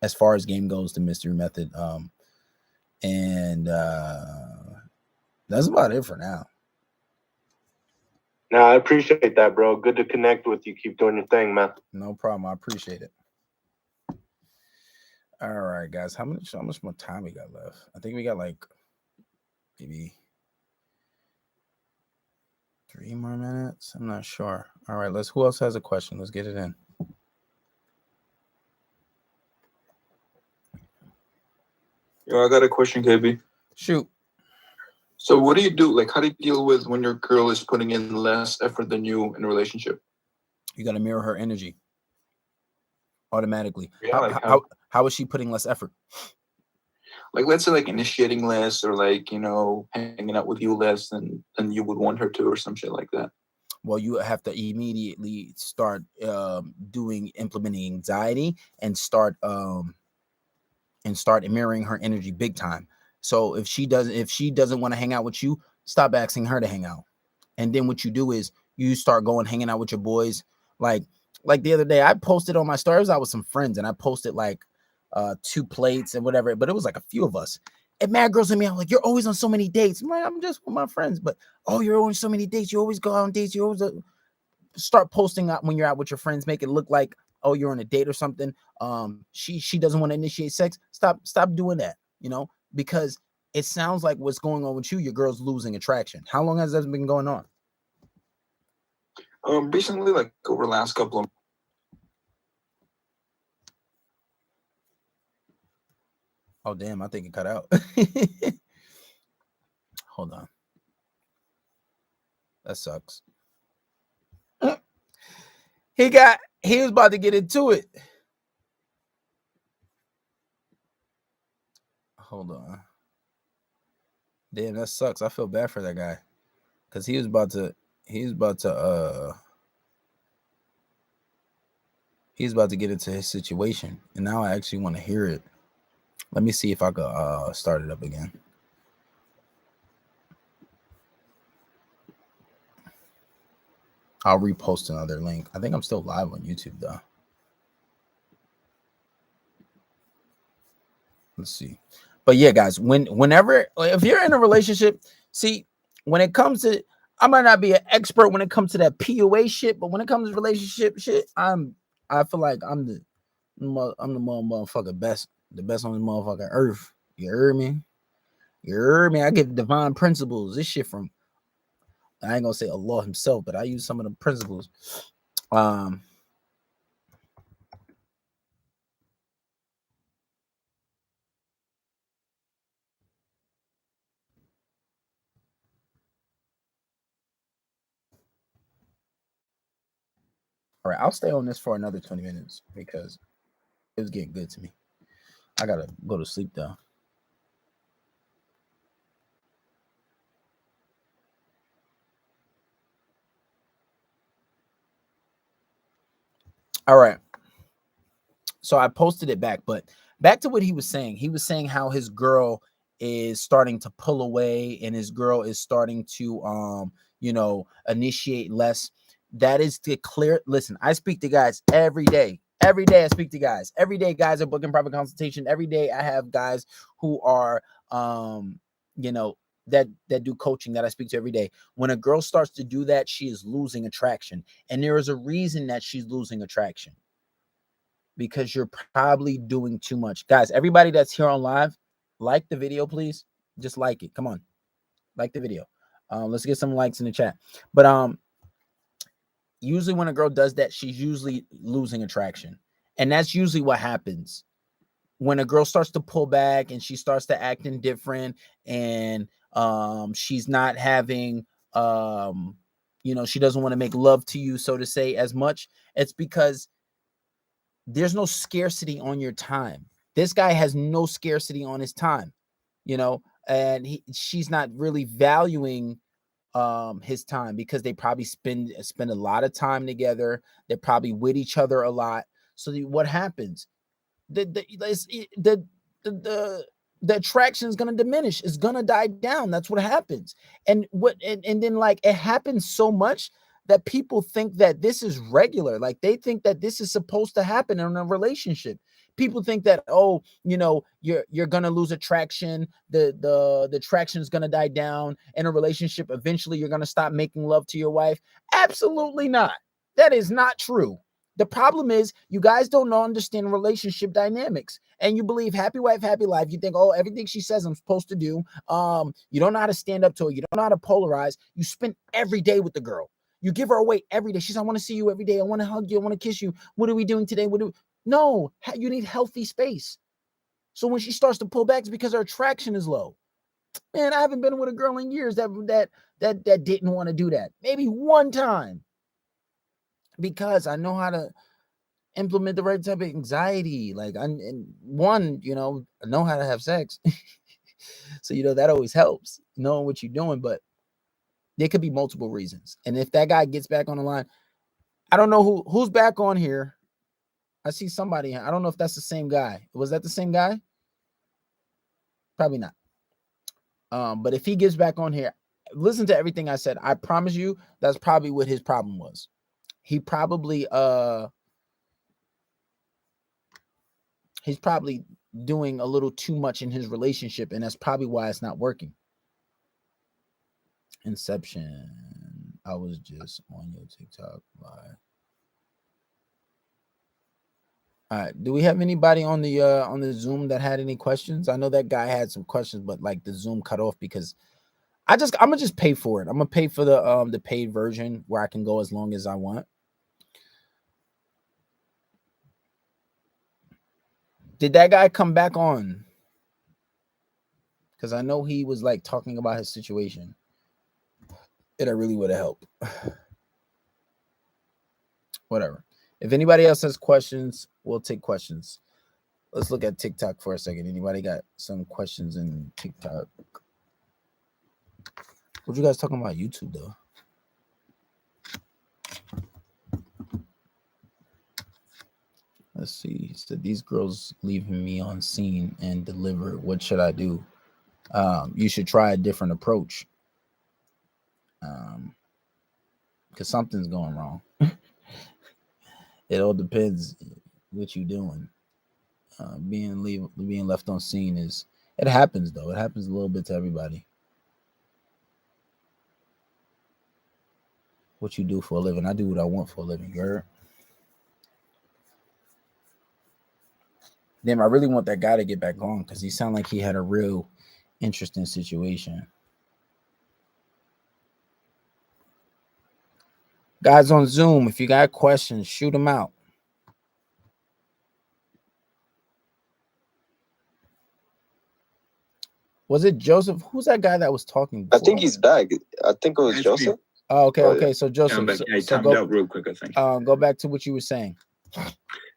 as far as game goes, the mystery method, and that's about it for now. No, I appreciate that, bro. Good to connect with you. Keep doing your thing, man. No problem. I appreciate it. All right, guys. How much more time we got left? I think we got like maybe 3 more minutes. I'm not sure. All right, who else has a question? Let's get it in. Yo, I got a question, KB. Shoot. So what do you do? Like, how do you deal with when your girl is putting in less effort than you in a relationship? You got to mirror her energy automatically. Yeah, How is she putting less effort? Like, let's say, like, initiating less or, like, hanging out with you less than you would want her to or some shit like that. Well, you have to immediately start implementing anxiety and start mirroring her energy big time. So if she doesn't want to hang out with you, stop asking her to hang out. And then what you do is you start hanging out with your boys. Like the other day, I posted on my stories. I was with some friends and I posted like 2 plates and whatever, but it was like a few of us. And mad girls in me, I'm like, you're always on so many dates. I'm like, I'm just with my friends, but you're on so many dates. You always go out on dates. You always start posting out when you're out with your friends. Make it look like you're on a date or something. She doesn't want to initiate sex. Stop doing that. Because it sounds like what's going on with you. Your girl's losing attraction. How long has that been going on? Recently, like over the last couple of. Oh damn! I think it cut out. Hold on. That sucks. He was about to get into it. Hold on. Damn, that sucks. I feel bad for that guy. Cause he was about to get into his situation. And now I actually want to hear it. Let me see if I could start it up again. I'll repost another link. I think I'm still live on YouTube though. Let's see. But yeah, guys, whenever if you're in a relationship, see, when it comes to, I might not be an expert when it comes to that PUA shit, but when it comes to relationship shit, I feel like I'm the motherfucker best, the best on the motherfucking earth. You heard me? You heard me? I get divine principles. This shit from, I ain't gonna say Allah himself, but I use some of the principles. All right, I'll stay on this for another 20 minutes because it was getting good to me. I gotta go to sleep though. All right. So I posted it back, but back to what he was saying. He was saying how his girl is starting to pull away and his girl is starting to initiate less. That is the clear. Listen, I speak to guys every day. Every day I speak to guys. Every day guys are booking private consultation. Every day I have guys who are that do coaching that I speak to every day. When a girl starts to do that, she is losing attraction. And there is a reason that she's losing attraction. Because you're probably doing too much. Guys, everybody that's here on live, like the video, please. Just like it. Come on. Like the video. Let's get some likes in the chat. But usually when a girl does that, she's usually losing attraction. And that's usually what happens. When a girl starts to pull back and she starts to acting different and she's not having she doesn't want to make love to you, so to say, as much, it's because there's no scarcity on your time. This guy has no scarcity on his time, and she's not really valuing his time because they probably spend a lot of time together. They're probably with each other a lot. So what happens? The attraction is going to diminish. It's going to die down. That's what happens. And then like it happens so much that people think that this is regular. Like they think that this is supposed to happen in a relationship. People think that, you're gonna lose attraction. The attraction is gonna die down in a relationship. Eventually, you're gonna stop making love to your wife. Absolutely not. That is not true. The problem is you guys don't understand relationship dynamics, and you believe happy wife, happy life. You think, oh, everything she says I'm supposed to do. You don't know how to stand up to her. You don't know how to polarize. You spend every day with the girl. You give her away every day. She says, I want to see you every day. I want to hug you. I want to kiss you. What are we doing today? No, you need healthy space. So when she starts to pull back, it's because her attraction is low. Man, I haven't been with a girl in years that didn't want to do that. Maybe one time. Because I know how to implement the right type of anxiety. Like I know how to have sex. So that always helps, knowing what you're doing, but there could be multiple reasons. And if that guy gets back on the line, I don't know who's back on here. I see somebody. I don't know if that's the same guy. Was that the same guy? Probably not. But if he gets back on here, listen to everything I said. I promise you that's probably what his problem was. He probably he's probably doing a little too much in his relationship, and that's probably why it's not working. Inception. I was just on your TikTok live. All right. Do we have anybody on the Zoom that had any questions? I know that guy had some questions, but like the Zoom cut off because I'm gonna just pay for it. I'm gonna pay for the paid version where I can go as long as I want. Did that guy come back on? Because I know he was like talking about his situation. It really would have helped. Whatever. If anybody else has questions, we'll take questions. Let's look at TikTok for a second. Anybody got some questions in TikTok? What you guys talking about YouTube though? Let's see. So these girls leaving me on scene and deliver. What should I do? You should try a different approach. Because something's going wrong. It all depends what you're doing. Being left on scene it happens though. It happens a little bit to everybody. What you do for a living? I do what I want for a living, you heard? Damn, I really want that guy to get back on because he sounded like he had a real interesting situation. Guys on Zoom, if you got questions, shoot them out. Was it Joseph? Who's that guy that was talking before? I think he's back. I think it was Joseph. Oh, okay. So Joseph, I timed out real quick, I think. Go back to what you were saying.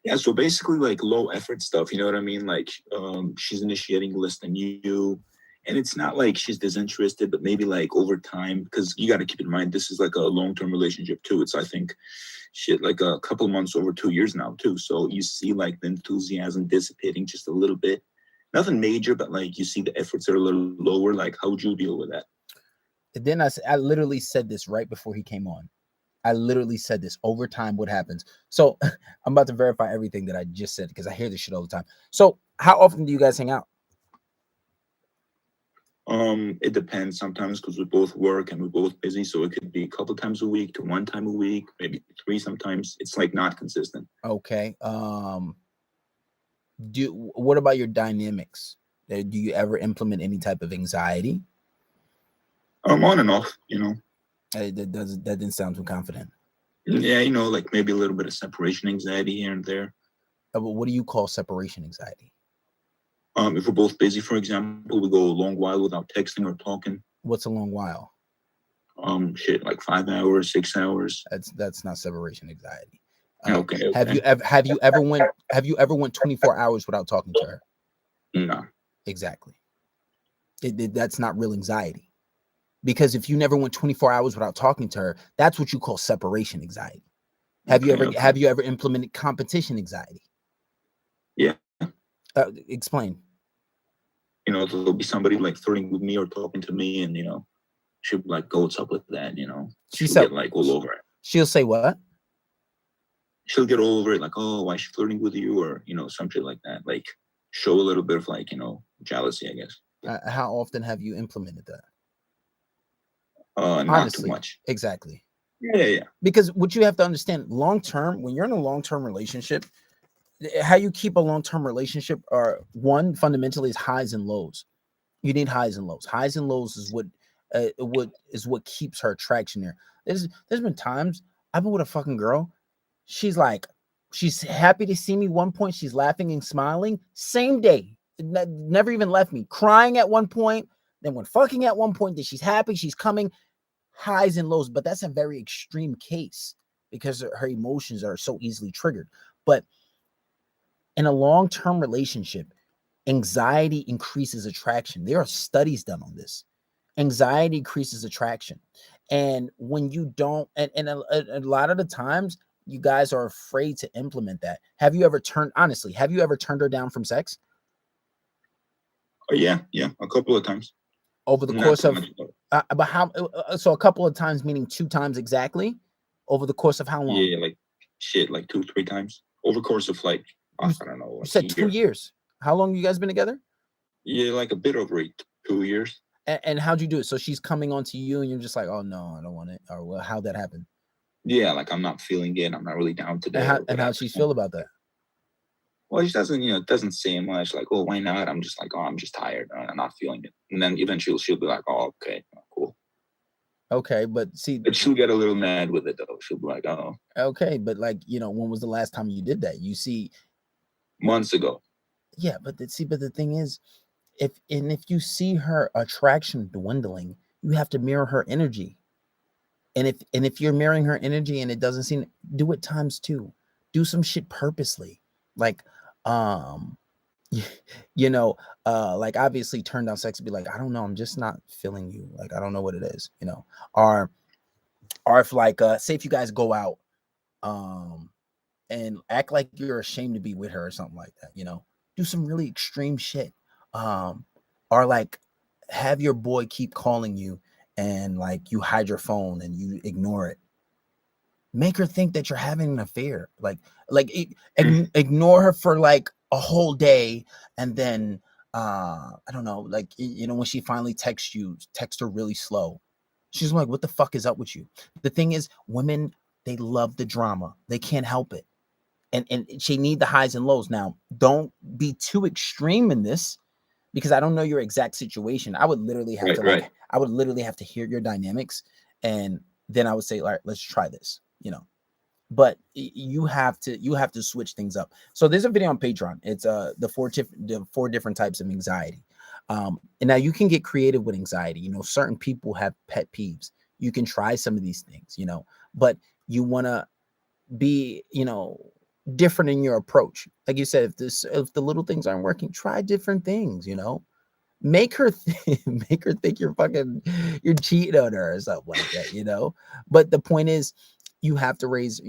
Yeah, so basically like low effort stuff, you know what I mean? Like she's initiating less than you, And it's not like she's disinterested, but maybe like over time, because you got to keep in mind this is like a long-term relationship too. It's I think shit like a couple months over 2 years now too. So you see like the enthusiasm dissipating just a little bit. Nothing major, but like you see the efforts are a little lower. Like how would you deal with that? And then I literally said this right before he came on. I literally said this. Over time, what happens? So I'm about to verify everything that I just said because I hear this shit all the time. So how often do you guys hang out? It depends sometimes because we both work and we're both busy. So it could be a couple times a week to one time a week, maybe three sometimes. It's like not consistent. Okay. What about your dynamics? Do you ever implement any type of anxiety? On and off, you know. That didn't sound too confident. Yeah, you know, like maybe a little bit of separation anxiety here and there. But what do you call separation anxiety? If we're both busy, for example, we go a long while without texting or talking. What's a long while? Shit, like 5 hours, 6 hours. That's not separation anxiety. Okay. Have you ever went 24 hours without talking to her? No. Exactly. That's not real anxiety. Because if you never went 24 hours without talking to her, that's what you call separation anxiety. Have you ever implemented competition anxiety? Yeah. Explain. You know, there'll be somebody like flirting with me or talking to me, and you know, she'll be like, "Go, what's up with that?" You know, she'll get like all over it. She'll say what? She'll get all over it, like, "Oh, why is she flirting with you?" Or you know, something like that. Like, show a little bit of like, you know, jealousy, I guess. How often have you implemented that? Not Honestly, too much. Exactly. Yeah. Because what you have to understand, long term, when you're in a long term relationship, how you keep a long term relationship are one fundamentally is highs and lows. You need highs and lows. Highs and lows is what keeps her attraction there. There's been times I've been with a fucking girl. She's happy to see me. One point she's laughing and smiling. Same day, never even left me. Crying at one point, then when fucking at one point, then she's happy. She's coming. Highs and lows, but that's a very extreme case because her emotions are so easily triggered. But in a long-term relationship, anxiety increases attraction. There are studies done on this. Anxiety increases attraction. And when you don't, and a lot of the times, you guys are afraid to implement that. Have you ever turned her down from sex? Yeah, a couple of times. Over the course of, but how, so a couple of times, meaning 2 times exactly? Over the course of how long? Yeah, like shit, like 2-3 times. Over the course of like, I don't know. You said 2 years. How long you guys been together? Yeah, like a bit over 2 years. And how'd you do it? So she's coming on to you and you're just like, oh no, I don't want it. Or well, how'd that happen? Yeah, like I'm not feeling it. I'm not really down today. And how'd she feel about that? Well, she doesn't say much. Like, oh, why not? I'm just like, oh, I'm just tired. I'm not feeling it. And then eventually she'll be like, oh, okay, cool. Okay, but she'll get a little mad with it though. She'll be like, oh. Okay, but like, when was the last time you did that? You see, months ago. Yeah, but the thing is, if you see her attraction dwindling, you have to mirror her energy. And if you're mirroring her energy and it doesn't seem, do it times 2. Do some shit purposely. Like, like obviously turn down sex and be like, I don't know, I'm just not feeling you. Like, I don't know what it is, or if like, say if you guys go out, and act like you're ashamed to be with her or something like that, do some really extreme shit. Or like have your boy keep calling you and like you hide your phone and you ignore it. Make her think that you're having an affair. Ignore her for like a whole day, and then I don't know, like when she finally texts you, text her really slow. She's like, what the fuck is up with you? The thing is, women, they love the drama. They can't help it. And she need the highs and lows. Now, don't be too extreme in this, because I don't know your exact situation. I would literally have I would literally have to hear your dynamics, and then I would say, all right, let's try this, But you have to switch things up. So there's a video on Patreon. It's the 4 different types of anxiety. And now you can get creative with anxiety. Certain people have pet peeves. You can try some of these things, but you want to be, different in your approach. Like you said, if the little things aren't working, try different things, make her make her think you're cheating on her or something like that, you know. But the point is, you have to raise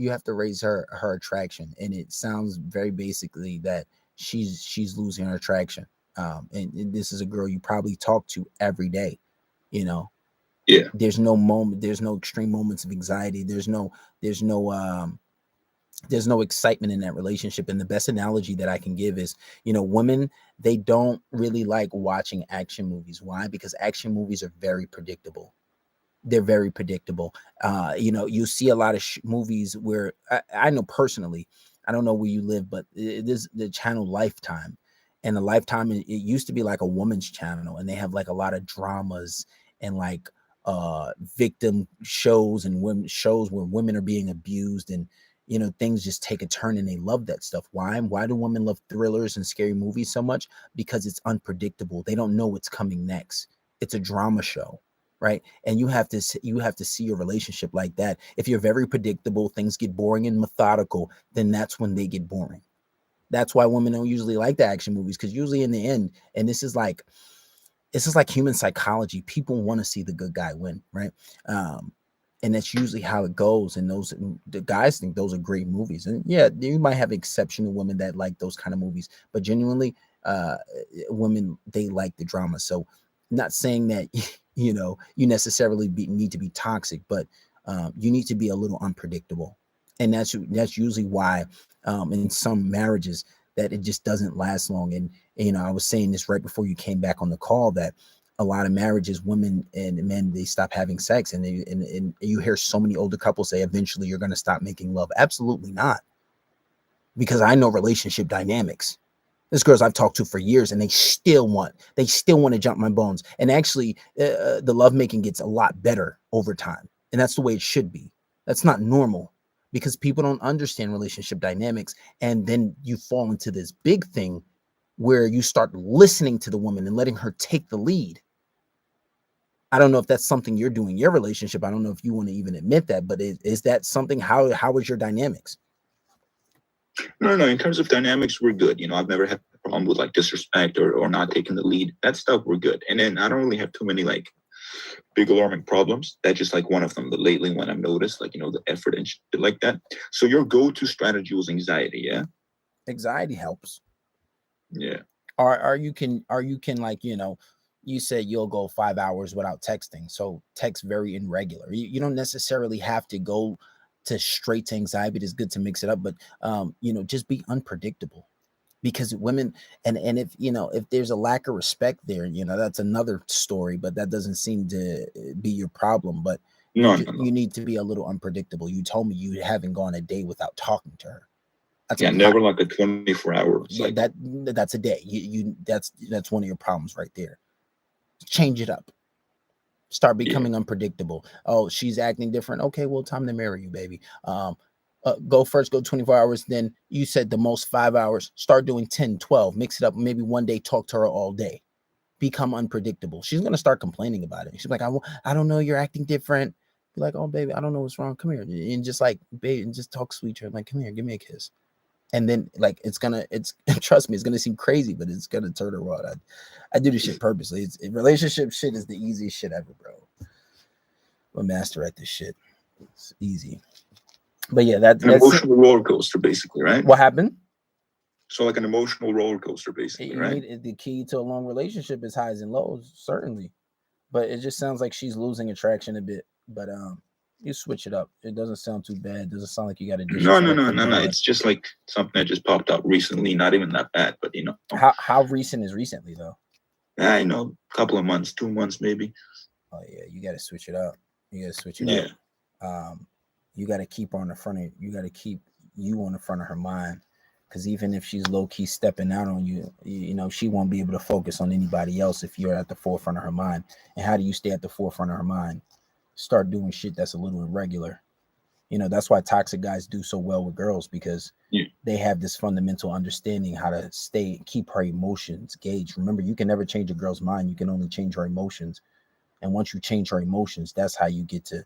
her attraction, and it sounds very basically that she's losing her attraction. And this is a girl you probably talk to every day, you know. Yeah. There's no extreme moments of anxiety. There's no excitement in that relationship. And the best analogy that I can give is, you know, women, they don't really like watching action movies. Why? Because action movies are very predictable. They're very predictable. You know, you see a lot of movies where I know personally, I don't know where you live, but it is the channel Lifetime. And the Lifetime, it used to be like a woman's channel, and they have like a lot of dramas and like victim shows and women shows where women are being abused, and you know, things just take a turn, and they love that stuff. Why do women love thrillers and scary movies so much? Because it's unpredictable. They don't know what's coming next. It's a drama show, right? And you have to see your relationship like that. If you're very predictable, things get boring and methodical, then that's when they get boring. That's why women don't usually like the action movies, because usually in the end, and this is like human psychology, people want to see the good guy win, right? And that's usually how it goes. And the guys think those are great movies. And yeah, you might have exceptional women that like those kind of movies, but genuinely, women, they like the drama. So, not saying that you know you necessarily need to be toxic, but you need to be a little unpredictable, and that's usually why in some marriages that it just doesn't last long. And you know, I was saying this right before you came back on the call, that a lot of marriages, women and men, they stop having sex, and and you hear so many older couples say eventually you're going to stop making love. Absolutely not, because I know relationship dynamics. There's girls I've talked to for years, and they still want to jump my bones. And actually, the lovemaking gets a lot better over time, and that's the way it should be. That's not normal, because people don't understand relationship dynamics, and then you fall into this big thing where you start listening to the woman and letting her take the lead. I don't know if that's something you're doing in your relationship. I don't know if you want to even admit that, but is that something? How is your dynamics? No. In terms of dynamics, we're good. You know, I've never had a problem with like disrespect or not taking the lead. That stuff, we're good. And then I don't really have too many like big alarming problems. That's just like one of them. But lately, when I've noticed, like, you know, the effort and shit like that. So your go-to strategy was anxiety, yeah? Anxiety helps. Yeah. Or you can like, you know, you said you'll go 5 hours without texting, so text very irregular. You don't necessarily have to go to straight to anxiety. It's good to mix it up, but you know, just be unpredictable, because women, and if you know, if there's a lack of respect there, you know, that's another story, but that doesn't seem to be your problem. But No. you need to be a little unpredictable. You told me you haven't gone a day without talking to her. That's Yeah, never like a 24-hour cycle. that's a day. That's one of your problems right there. Change it up. Start becoming unpredictable. Oh, she's acting different. Okay, well, time to marry you, baby. Go 24 hours. Then you said the most 5 hours. Start doing 10, 12. Mix it up. Maybe one day talk to her all day. Become unpredictable. She's gonna start complaining about it. She's like, I don't know, you're acting different. Be like, oh baby, I don't know what's wrong. Come here. And just like, baby, and just talk sweet to her. Like, come here, give me a kiss. And then like it's trust me, it's gonna seem crazy, but it's gonna turn her on. I do this shit purposely. Relationship shit is the easiest shit ever, bro. I'm a master at this shit. It's easy. But yeah, an emotional roller coaster, basically, right? What happened? So like an emotional roller coaster, basically, right? The key to a long relationship is highs and lows, certainly. But it just sounds like she's losing attraction a bit. But you switch it up. It doesn't sound too bad. It doesn't sound like you got a disrespect. No. It's just like something that just popped up recently. Not even that bad, but you know. How recent is recently though? I know, a couple of months, 2 months maybe. Oh yeah, you got to switch it up. Up. You got to keep on the front of. You got to keep you on the front of her mind, because even if she's low key stepping out on you, you know, she won't be able to focus on anybody else if you're at the forefront of her mind. And how do you stay at the forefront of her mind? Start doing shit that's a little irregular. You know, that's why toxic guys do so well with girls, because they have this fundamental understanding how to keep her emotions gauged. Remember, you can never change a girl's mind. You can only change her emotions. And once you change her emotions, that's how you get to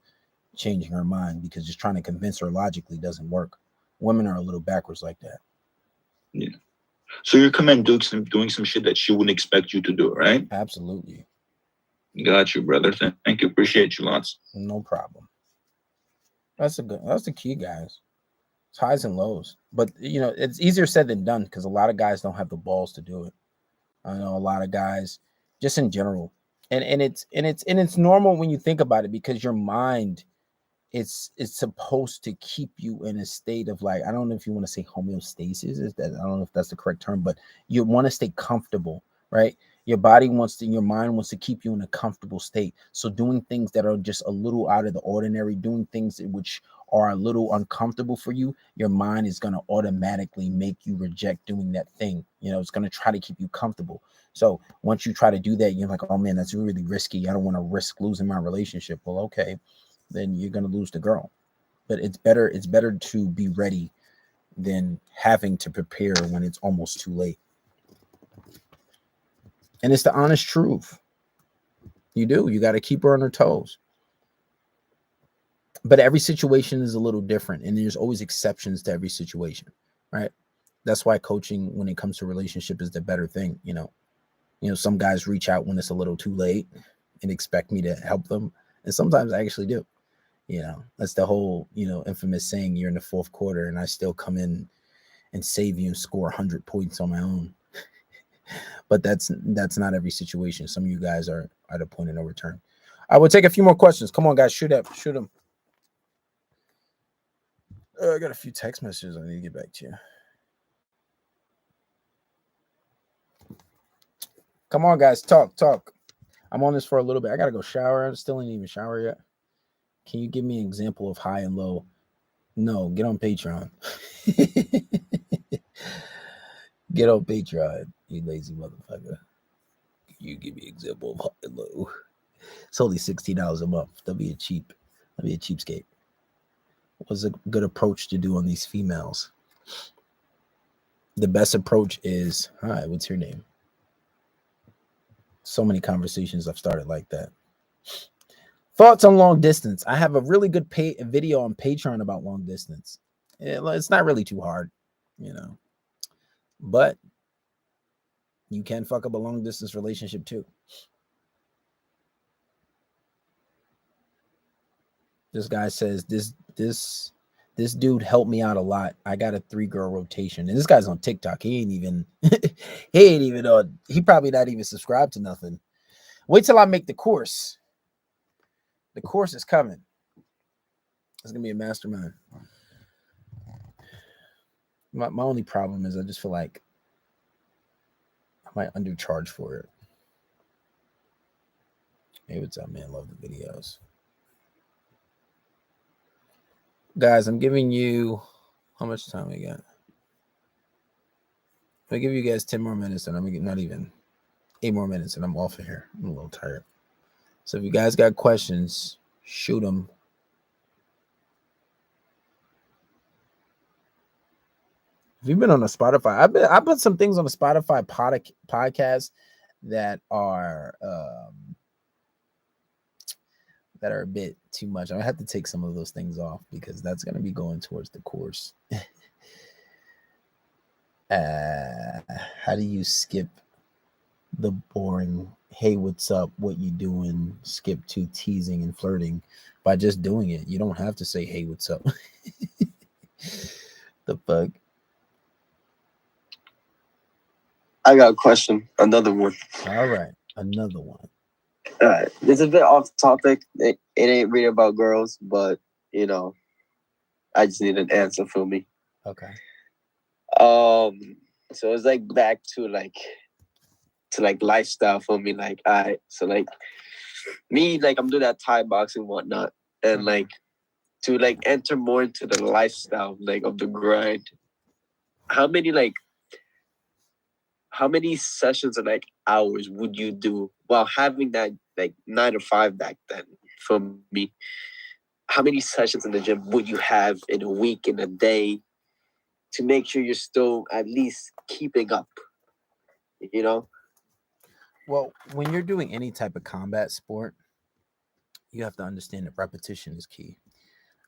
changing her mind, because just trying to convince her logically doesn't work. Women are a little backwards like that. Yeah. So you come and doing some shit that she wouldn't expect you to do, right? Absolutely. Got you, brother. Thank you. Appreciate you lots. No problem. That's the key, guys. It's highs and lows. But it's easier said than done because a lot of guys don't have the balls to do it. I know a lot of guys just in general. And it's normal when you think about it because your mind it's supposed to keep you in a state of like, I don't know if you want to say homeostasis, is that, I don't know if that's the correct term, but you want to stay comfortable, right? Your your mind wants to keep you in a comfortable state. So doing things that are just a little out of the ordinary, doing things which are a little uncomfortable for you, your mind is going to automatically make you reject doing that thing. It's going to try to keep you comfortable. So once you try to do that, you're like, oh man, that's really risky. I don't want to risk losing my relationship. Well, okay, then you're going to lose the girl. But it's better to be ready than having to prepare when it's almost too late. And it's the honest truth. You got to keep her on her toes. But every situation is a little different, and there's always exceptions to every situation, right? That's why coaching when it comes to relationship is the better thing. Some guys reach out when it's a little too late and expect me to help them, and sometimes I actually do. That's the whole infamous saying, you're in the fourth quarter and I still come in and save you and score 100 points on my own. But that's not every situation. Some of you guys are at a point of no return. I will take a few more questions. Come on, guys, shoot them. I got a few text messages I need to get back to you. Come on, guys, talk. I'm on this for a little bit. I gotta go shower. I still ain't even shower yet. Can you give me an example of high and low? No, get on Patreon. Get on Patreon, you lazy motherfucker. You give me an example of high and low. It's only $16 a month. Don't be a cheapskate. What's a good approach to do on these females? The best approach is, hi, what's your name? So many conversations I've started like that. Thoughts on long distance. I have a really good video on Patreon about long distance. It's not really too hard, but you can fuck up a long distance relationship too. This guy says this dude helped me out a lot. I got a 3-girl rotation, and this guy's on TikTok. He ain't even on. He probably not even subscribed to nothing. Wait till I make the course. The course is coming. It's gonna be a mastermind. My only problem is I just feel like I might undercharge for it. Hey, what's up, man? Love the videos. Guys, I'm giving you, how much time we got? I give you guys 10 more minutes, and I'm gonna get not even 8 more minutes, and I'm off of here. I'm a little tired. So if you guys got questions, shoot them. If you've been on a Spotify, I put some things on a Spotify podcast that are a bit too much. I have to take some of those things off because that's going to be going towards the course. How do you skip the boring, hey, what's up, what you doing, skip to teasing and flirting by just doing it? You don't have to say, hey, what's up. The fuck? I got a question. Another one. All right. Another one. All right. It's a bit off topic. It ain't really about girls, but I just need an answer for me. Okay. So it's like back to lifestyle for me. Like, so like me, like I'm doing that Thai boxing and whatnot, and like to like enter more into the lifestyle like of the grind. How many sessions or like hours would you do while having that like 9 to 5 back then for me? How many sessions in the gym would you have in a week, in a day, to make sure you're still at least keeping up? Well, when you're doing any type of combat sport, you have to understand that repetition is key.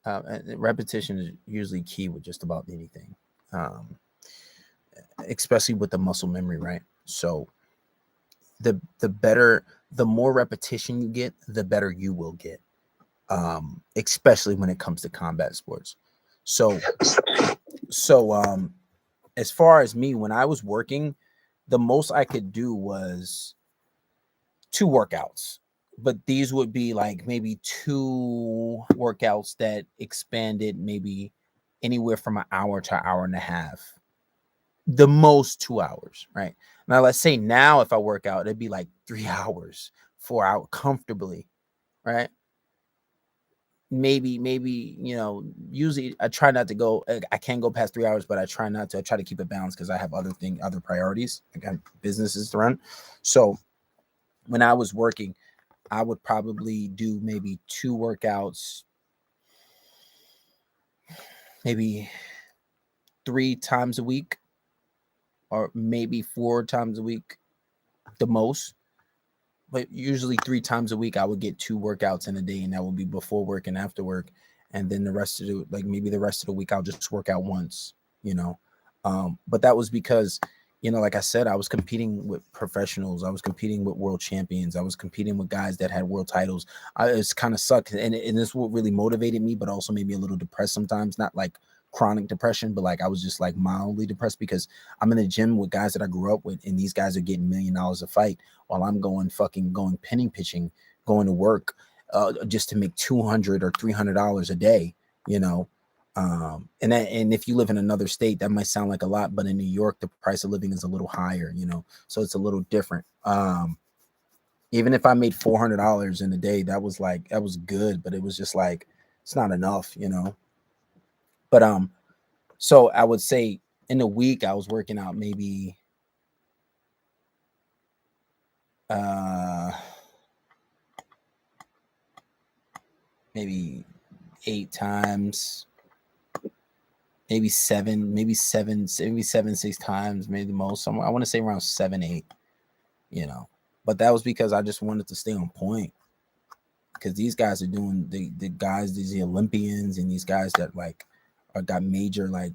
And repetition is usually key with just about anything. especially with the muscle memory, right? So the more repetition you get, the better you will get. Especially when it comes to combat sports. So as far as me, when I was working, the most I could do was 2 workouts, but these would be like maybe 2 workouts that expanded maybe anywhere from an hour to an hour and a half, the most 2 hours, right? Now let's say now if I work out, it'd be like 3 hours, 4 hours comfortably, right? Maybe usually I try not to go. I can't go past 3 hours, but I try not to. I try to keep it balanced because I have other priorities. I got businesses to run. So when I was working, I would probably do maybe 2 workouts, maybe 3 times a week, or maybe 4 times a week, the most. But usually 3 times a week, I would get 2 workouts in a day, and that would be before work and after work. And then the rest of maybe the rest of the week, I'll just work out once, you know. But that was because, like I said, I was competing with professionals. I was competing with world champions. I was competing with guys that had world titles. It's kind of sucked. And this what really motivated me, but also made me a little depressed sometimes. Not like chronic depression, but like I was just like mildly depressed because I'm in the gym with guys that I grew up with, and these guys are getting $1 million a fight while I'm going penny pitching, going to work just to make $200 or $300 a day, and if you live in another state, that might sound like a lot, but in New York, the price of living is a little higher, so it's a little different. Even if I made $400 in a day, that was good, but it was just like, it's not enough, but so I would say in a week I was working out maybe maybe 8 times, maybe seven, 6 times, maybe the most. I want to say around 7, 8, but that was because I just wanted to stay on point, because these guys are doing the guys, these Olympians, and these guys that like got major, like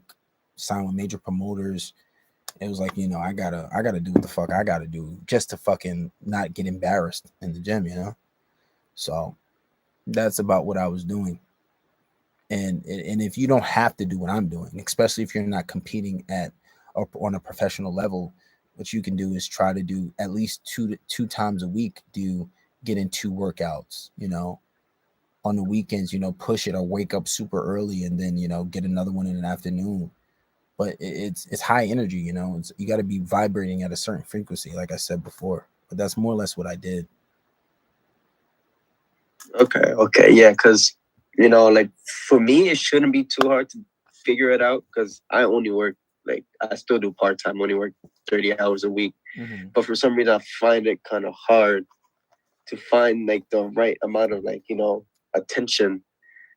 signed with major promoters. It was like, I gotta do what the fuck I gotta do just to fucking not get embarrassed in the gym, So that's about what I was doing. And if you don't have to do what I'm doing, especially if you're not competing on a professional level, what you can do is try to do at least two times a week. Get in 2 workouts, on the weekends, push it or wake up super early and then, get another one in the afternoon. But it's high energy, you got to be vibrating at a certain frequency, like I said before. But that's more or less what I did. Okay, yeah, because like for me, it shouldn't be too hard to figure it out because I only work, like I still do part time, only work 30 hours a week. Mm-hmm. But for some reason, I find it kind of hard to find like the right amount of attention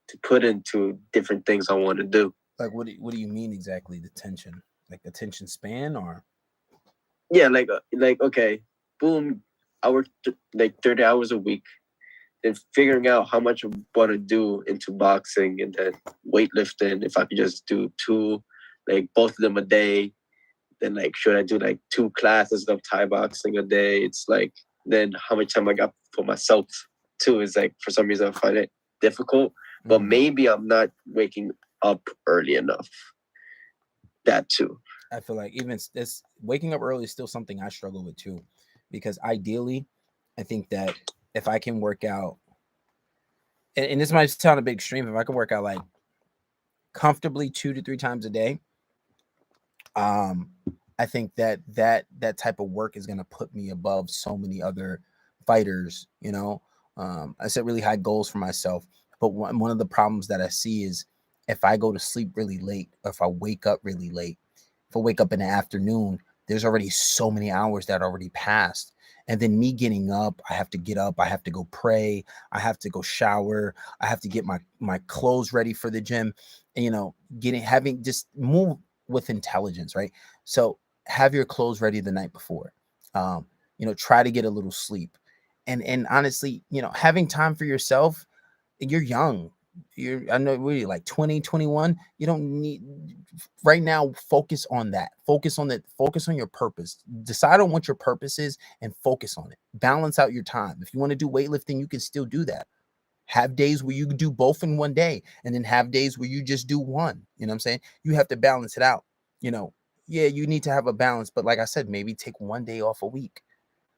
to put into different things I want to do. Like what do you mean exactly? The tension, like attention span, or yeah, like okay, boom, I work like 30 hours a week. Then figuring out how much I want to do into boxing and then weightlifting, if I could just do 2, like both of them a day, then like should I do like 2 classes of Thai boxing a day? It's like, then how much time I got for myself too is like, for some reason I find it difficult. But maybe I'm not waking up early enough. That too. I feel like even this waking up early is still something I struggle with too, because ideally, I think that if I can work out, and this might sound a bit extreme, if I can work out like comfortably 2 to 3 times a day, I think that type of work is going to put me above so many other fighters. I set really high goals for myself, but one of the problems that I see is if I go to sleep really late, or if I wake up really late, if I wake up in the afternoon, there's already so many hours that already passed. And then me getting up, I have to get up, I have to go pray, I have to go shower, I have to get my clothes ready for the gym, and having just move with intelligence, right? So have your clothes ready the night before. Try to get a little sleep. And honestly, having time for yourself, you're young. I know we're like 20, 21. You don't need right now. Focus on that. Focus on that. Focus on your purpose. Decide on what your purpose is and focus on it. Balance out your time. If you want to do weightlifting, you can still do that. Have days where you do both in one day, and then have days where you just do one. You know what I'm saying? You have to balance it out. You know, yeah, you need to have a balance, but like I said, maybe take one day off a week.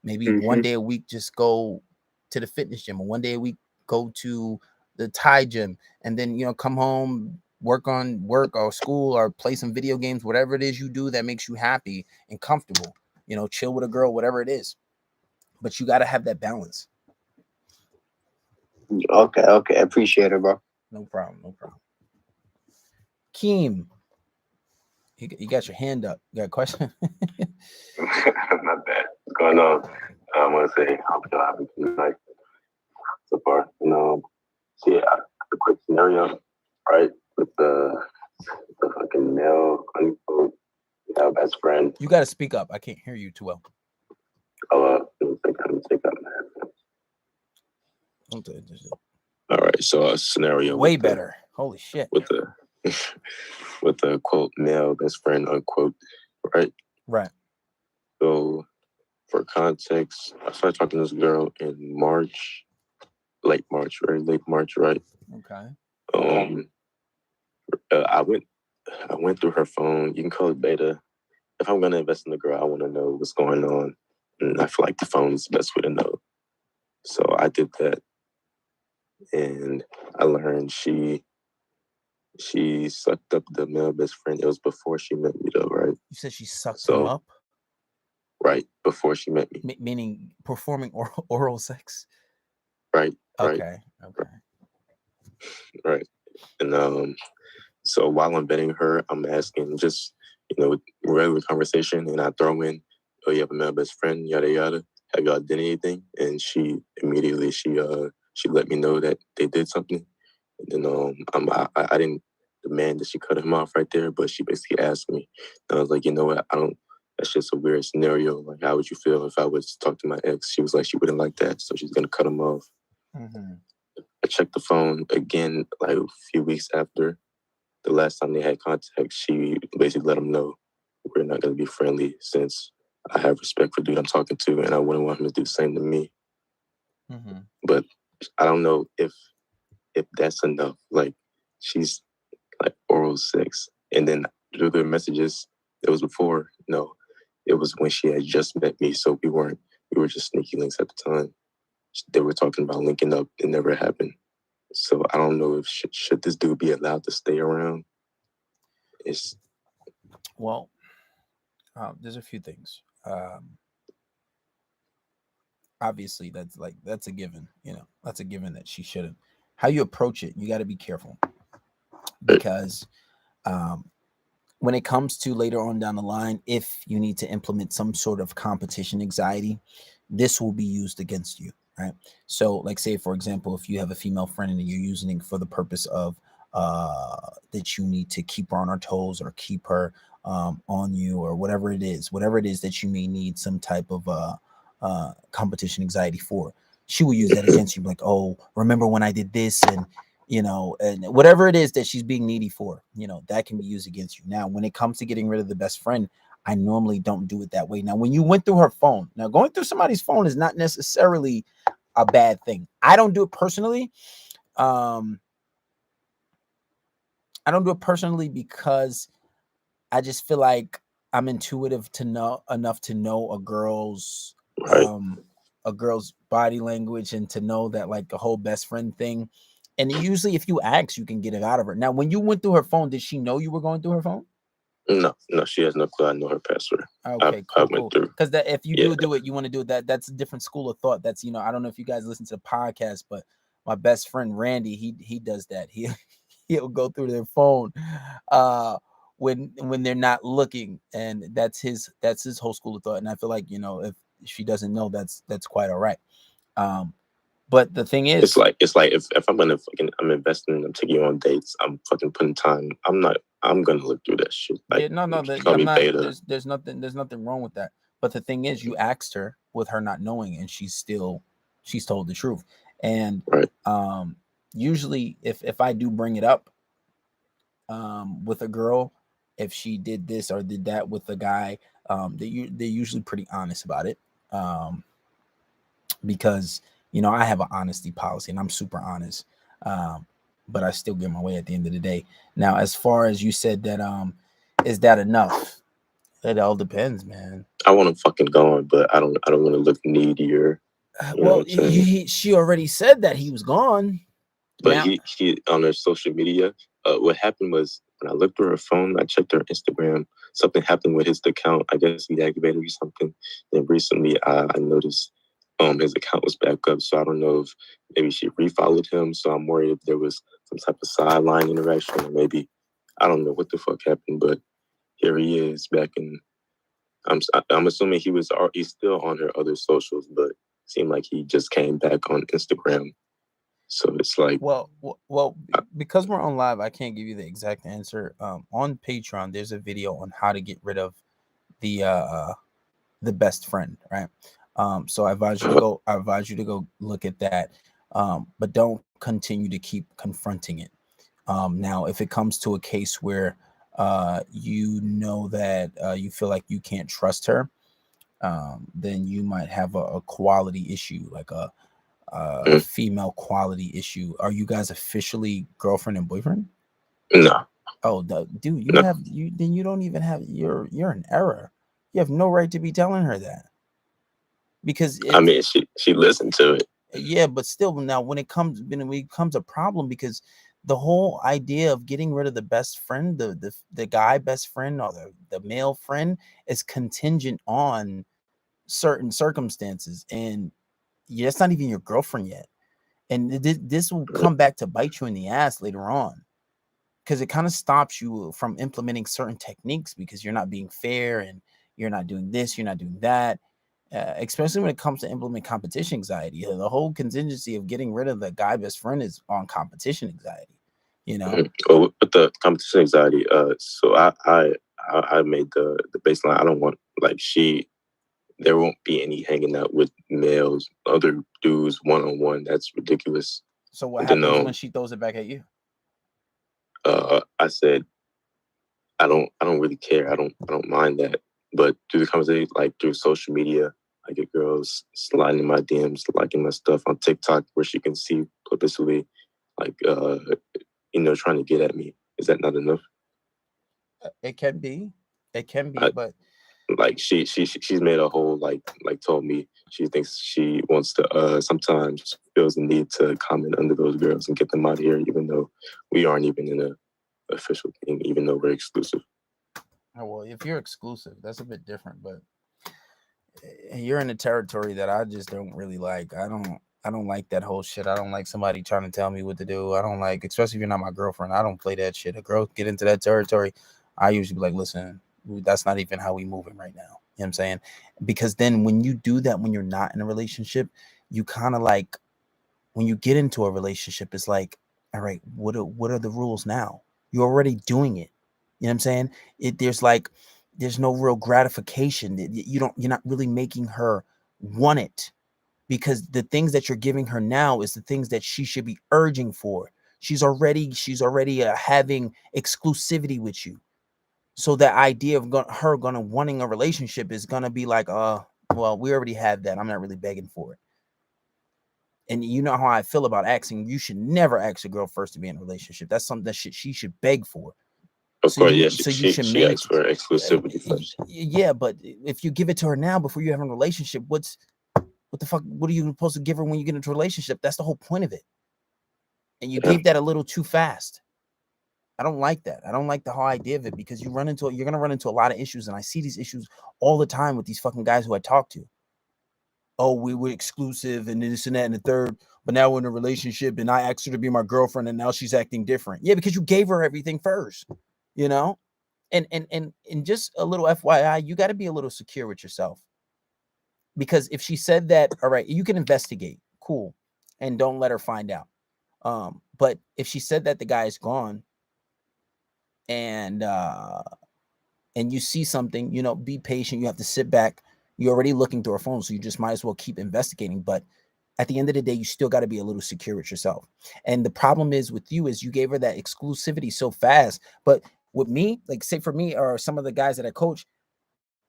Maybe one day a week, just go to the fitness gym, or one day a week, go to the Thai gym, and then, you know, come home, work on work or school or play some video games, whatever it is you do that makes you happy and comfortable, you know, chill with a girl, whatever it is. But you got to have that balance. Okay, okay. Appreciate it, bro. No problem. No problem. Keem, you got your hand up. You got a question? Not bad. What's going on? I want to say, hope y'all having tonight so far. So yeah, a quick scenario, right? With the fucking male, unquote, best friend. You got to speak up. I can't hear you too well. Let me take out my headphones. All right, so a scenario way better. Holy shit. With the quote male best friend, unquote, right? Right. So for context, I started talking to this girl in March, late March, right? Okay. I went through her phone. You can call it beta. If I'm gonna invest in the girl, I want to know what's going on, and I feel like the phone's the best way to know. So I did that, and I learned she sucked up the male best friend. It was before she met me, though, right? You said she sucked him up? Right, before she met me. Meaning performing oral sex? Right. Okay. Right. And so while I'm betting her, I'm asking just, regular conversation, and I throw in, oh, you have a male best friend, yada, yada. Have y'all done anything? And she immediately, she let me know that they did something. And then I didn't demand that she cut him off right there, but she basically asked me. And I was like, you know what? That's just a weird scenario. Like, how would you feel if I was to talk to my ex? She was like, she wouldn't like that, so she's going to cut him off. Mm-hmm. I checked the phone again, like a few weeks after the last time they had contact. She basically let him know we're not going to be friendly since I have respect for the dude I'm talking to, and I wouldn't want him to do the same to me. Mm-hmm. But I don't know if that's enough. Like, she's like oral sex, and then through the messages, it was before. No, it was when she had just met me, so we were just sneaky links at the time. They were talking about linking up. It never happened. So I don't know if should this dude be allowed to stay around. Well, there's a few things. Obviously, that's a given. That's a given that she shouldn't. How you approach it, you got to be careful, because when it comes to later on down the line, if you need to implement some sort of competition anxiety, this will be used against you, right? So, like, say for example, if you have a female friend and you're using it for the purpose of that you need to keep her on her toes or keep her on you, or whatever it is that you may need some type of competition anxiety for, she will use that against you, like, oh, remember when I did this, and and whatever it is that she's being needy for, that can be used against you. Now, when it comes to getting rid of the best friend, I normally don't do it that way. Now, when you went through her phone, now going through somebody's phone is not necessarily a bad thing. I don't do it personally. I don't do it personally because I just feel like I'm intuitive to know enough to know a girl's body language, and to know that, like, the whole best friend thing. And usually if you ask, you can get it out of her. Now, when you went through her phone, did she know you were going through her phone? No, she has no clue. I know her password. Okay, cool. Because that, if you do it, you want to do it. That's a different school of thought. That's, I don't know if you guys listen to the podcast, but my best friend Randy, he does that. He'll go through their phone when they're not looking, and that's his whole school of thought. And I feel like, if she doesn't know, that's quite all right. But the thing is, it's like if I'm investing, I'm taking you on dates, I'm fucking putting time. I'm gonna look through that shit. Like, there's nothing wrong with that. But the thing is, you asked her with her not knowing, and she's told the truth. And usually if I do bring it up with a girl, if she did this or did that with a guy, they're usually pretty honest about it. Because I have an honesty policy and I'm super honest. Um, but I still get my way at the end of the day. Now, as far as you said that, is that enough? It all depends, man. I want to fucking go on, but I don't want to look needy or you know Well, what I'm saying. she already said that he was gone. But Now, he on her social media. What happened was when I looked through her phone, I checked her Instagram. Something happened with his account. I guess he deactivated or something. Then recently, I noticed his account was back up. So I don't know if maybe she refollowed him. So I'm worried if there was some type of sideline interaction, or maybe I don't know what the fuck happened. But here he is back in. I'm assuming he's still on her other socials, but seemed like he just came back on Instagram. So it's like, well, because we're on live, I can't give you the exact answer. On Patreon, there's a video on how to get rid of the best friend, right? So I advise you to go. I advise you to go look at that, but don't continue to keep confronting it. Now, if it comes to a case where that you feel like you can't trust her, then you might have a quality issue, like a female quality issue. Are you guys officially girlfriend and boyfriend? no. Oh, dude, No. then you don't even have you're in error. You have no right to be telling her that. Because I mean, she listened to it. yeah, but still, now when it becomes a problem, because the whole idea of getting rid of the best friend, the guy best friend or the male friend, is contingent on certain circumstances, and it's not even your girlfriend yet, and this will come back to bite you in the ass later on, because it kind of stops you from implementing certain techniques because you're not being fair and you're not doing this, you're not doing that. Especially when it comes to implement competition anxiety. The whole contingency of getting rid of the guy best friend is on competition anxiety. Well, with the competition anxiety, so I made the baseline. I don't want there won't be any hanging out with males, other dudes one on one. That's ridiculous. So what Then happens when she throws it back at you? I said I don't really care. I don't mind that. But through the conversation, like through social media, I get girls sliding in my DMs, liking my stuff on TikTok where she can see publicly, like trying to get at me. Is that not enough? It can be, but like she's made a whole like told me she thinks she wants to sometimes feels the need to comment under those girls and get them out of here, even though we aren't even in a official thing, even though we're exclusive. Oh, well, if you're exclusive, that's a bit different, but you're in a territory that I just don't really like. I don't like that whole shit. I don't like somebody trying to tell me what to do. I don't like, especially if you're not my girlfriend, I don't play that shit. A girl get into that territory, I usually be like, listen, that's not even how we moving right now. You know what I'm saying? Because then when you do that, when you're not in a relationship, you kind of like, when you get into a relationship, it's like, all right, what are the rules now? You're already doing it. You know what I'm saying? There's no real gratification. You're not really making her want it, because the things that you're giving her now is the things that she should be urging for. She's already having exclusivity with you. So the idea of her gonna wanting a relationship is gonna be like, well, we already had that. I'm not really begging for it. And you know how I feel about asking. You should never ask a girl first to be in a relationship. That's something that she should beg for. Of course, yeah, you should she asked for exclusivity first. Yeah, but if you give it to her now before you have a relationship, what the fuck? What are you supposed to give her when you get into a relationship? That's the whole point of it. And you gave that a little too fast. I don't like that. I don't like the whole idea of it, because you're gonna run into a lot of issues, and I see these issues all the time with these fucking guys who I talk to. Oh, we were exclusive and this and that and the third, but now we're in a relationship and I asked her to be my girlfriend and now she's acting different. Yeah, because you gave her everything first, you know? And just a little FYI, you got to be a little secure with yourself. Because if she said that, all right, you can investigate, cool, and don't let her find out. But if she said that the guy is gone and you see something, be patient. You have to sit back. You're already looking through her phone, so you just might as well keep investigating. But at the end of the day, you still got to be a little secure with yourself. And the problem is with you is you gave her that exclusivity so fast. But with me, like say for me or some of the guys that I coach,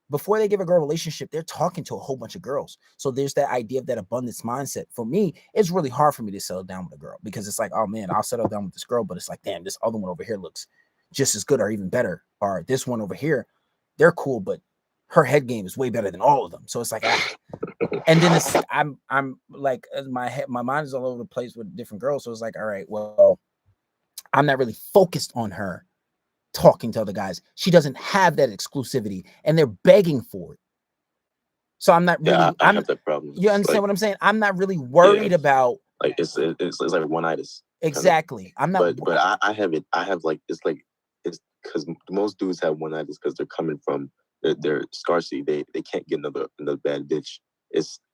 before they give a girl a relationship, they're talking to a whole bunch of girls. So there's that idea of that abundance mindset. For me, it's really hard for me to settle down with a girl because it's like, oh man, I'll settle down with this girl, but it's like, damn, this other one over here looks just as good or even better. Or this one over here, they're cool, but her head game is way better than all of them. So it's like, and then it's I'm like my mind is all over the place with different girls. So it's like, all right, well, I'm not really focused on her talking to other guys. She doesn't have that exclusivity, and they're begging for it. So I'm not really. Yeah, I have that problem. You understand what I'm saying? I'm not really worried about. Like it's like one-itis. Exactly. I'm not. But I have it. I have like it's because most dudes have one-itis because they're coming from their scarcity. They can't get another bad bitch.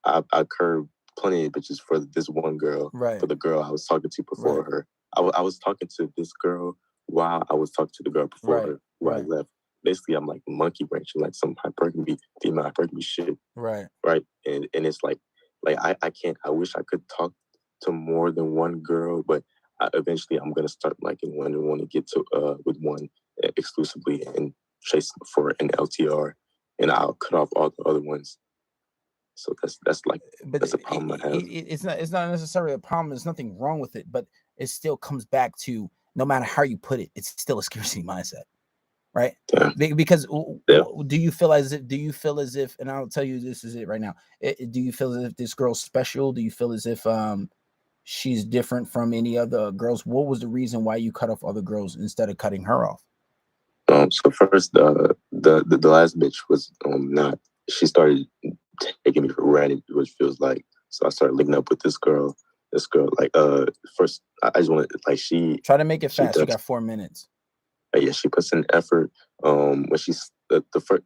I curved plenty of bitches for this one girl. Right. For the girl I was talking to before her. I was talking to this girl while I was talking to the girl before her where I left. Basically, I'm like monkey branching, like some hypergamy, female hypergamy shit. Right. And it's like I can't. I wish I could talk to more than one girl, but eventually I'm gonna start liking one and want to get to with one exclusively and chase for an LTR, and I'll cut off all the other ones. So that's a problem I have. It's not necessarily a problem. There's nothing wrong with it, but it still comes back to no matter how you put it, it's still a scarcity mindset, right? Yeah. Because do you feel as if, and I'll tell you this is it right now. Do you feel as if this girl's special? Do you feel as if she's different from any other girls? What was the reason why you cut off other girls instead of cutting her off? So first, the last bitch was not. She started taking me for granted, which feels like. So I started linking up with this girl. Like first, I just wanted like she try to make it fast. You got 4 minutes. Yeah, she puts in effort. When she's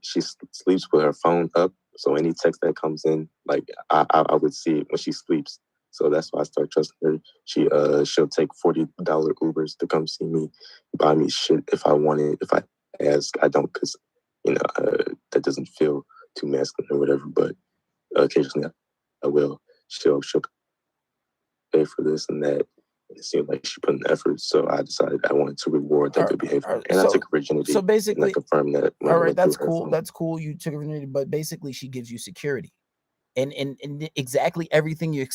she sleeps with her phone up, so any text that comes in, like I would see it when she sleeps. So that's why I started trusting her. She'll take $40 Ubers to come see me, buy me shit if I want it. If I ask, I don't, because that doesn't feel too masculine or whatever. But occasionally I will. She'll pay for this and that. It seemed like she put in effort, so I decided I wanted to reward that good behavior, and I took her virginity. So basically, and I confirmed that. All right, that's cool. That's cool. You took her virginity, but basically, she gives you security, and exactly everything you're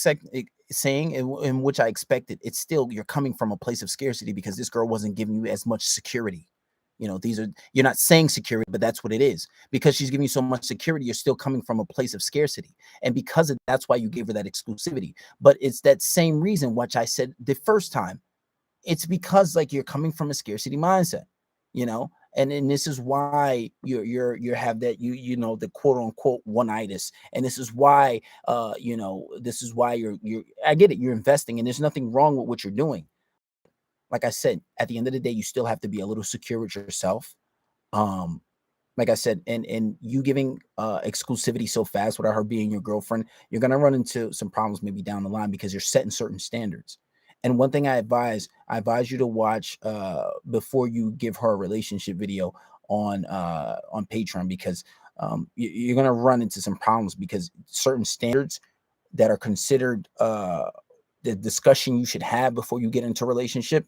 saying, in which I expected. It's still you're coming from a place of scarcity because this girl wasn't giving you as much security. You know, you're not saying security, but that's what it is. Because she's giving you so much security, you're still coming from a place of scarcity. And because of that's why you gave her that exclusivity. But it's that same reason, which I said the first time. It's because like you're coming from a scarcity mindset, you know, and this is why you have that, you know, the quote unquote one-itis. And this is why this is why you're I get it, you're investing, and there's nothing wrong with what you're doing. Like I said, at the end of the day, you still have to be a little secure with yourself. Like I said, and you giving exclusivity so fast without her being your girlfriend, you're gonna run into some problems maybe down the line because you're setting certain standards. And one thing I advise you to watch before you give her a relationship video on Patreon, because you're gonna run into some problems because certain standards that are considered the discussion you should have before you get into a relationship,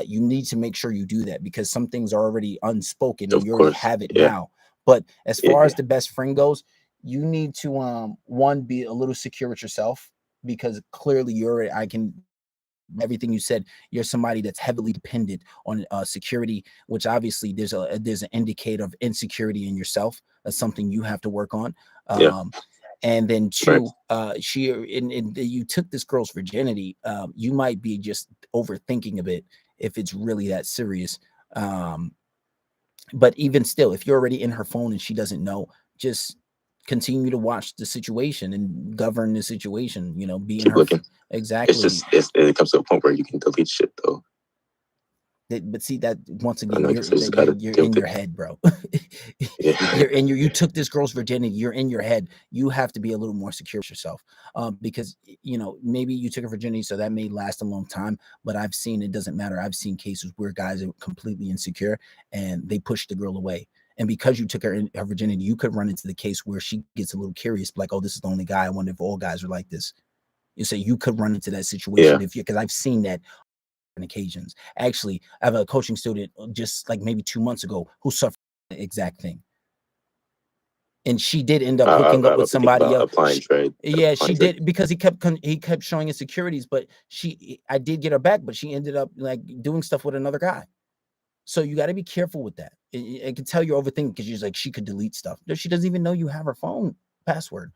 you need to make sure you do that because some things are already unspoken and you already have it now. But as far as the best friend goes, you need to one, be a little secure with yourself, because clearly everything you said, you're somebody that's heavily dependent on security, which obviously there's an indicator of insecurity in yourself. That's something you have to work on. And then two, you took this girl's virginity. You might be just overthinking a bit if it's really that serious. But even still, if you're already in her phone and she doesn't know, just continue to watch the situation and govern the situation. You know, be in her looking. Exactly. It comes to a point where you can delete shit though. But see that once again, you're in your head, bro. You took this girl's virginity. You're in your head. You have to be a little more secure with yourself, because you know maybe you took her virginity, so that may last a long time. But I've seen it doesn't matter. I've seen cases where guys are completely insecure and they push the girl away. And because you took her virginity, you could run into the case where she gets a little curious, like, oh, this is the only guy. I wonder if all guys are like this. You say you could run into that situation if you, because I've seen that on occasions. Actually, I have a coaching student just like maybe 2 months ago who suffered the exact thing. And she did end up hooking up with somebody else. Applying trade. Yeah, she did, because he kept showing insecurities, but I did get her back, but she ended up like doing stuff with another guy. So you got to be careful with that. I can tell you're overthinking because she's like, she could delete stuff. She doesn't even know you have her phone password.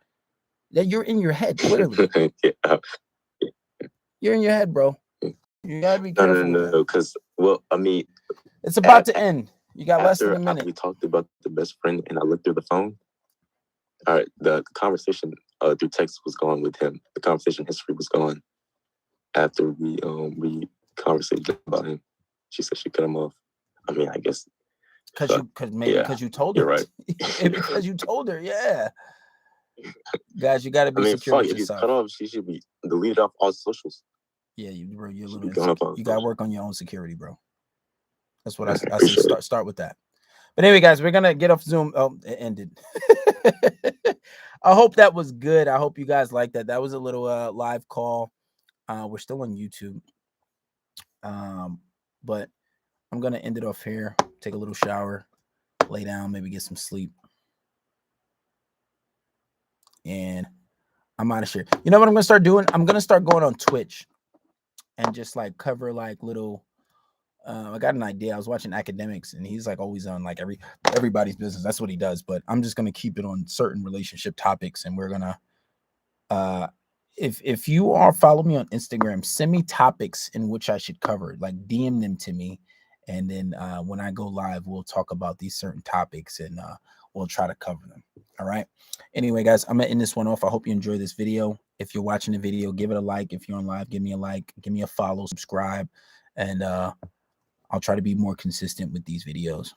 That you're in your head, clearly. You're in your head, bro. You gotta be careful. No, because I mean, it's about to end. You got less than a minute. After we talked about the best friend, and I looked through the phone. All right, the conversation through text was gone with him. The conversation history was gone after we conversated about him. She said she cut him off. I mean, I guess because you told her. You're right. Because you told her, yeah. Guys, you got to be secure with yourself. If you cut off, she should be deleted off all socials. Yeah, you're a little insecure. You got to work on your own security, bro. That's what I say. Start with that. But anyway, guys, we're gonna get off Zoom. Oh, it ended. I hope that was good. I hope you guys liked that. That was a little live call. We're still on YouTube. But I'm gonna end it off here. Take a little shower, lay down, maybe get some sleep. And I'm out of here. You know what I'm gonna start doing? I'm gonna start going on Twitch and just like cover like little. I got an idea. I was watching Academics, and he's like always on like everybody's business. That's what he does. But I'm just gonna keep it on certain relationship topics, and we're gonna. If you are follow me on Instagram, send me topics in which I should cover. Like DM them to me, and then when I go live, we'll talk about these certain topics, and we'll try to cover them. All right. Anyway, guys, I'm gonna end this one off. I hope you enjoy this video. If you're watching the video, give it a like. If you're on live, give me a like. Give me a follow, subscribe, and I'll try to be more consistent with these videos.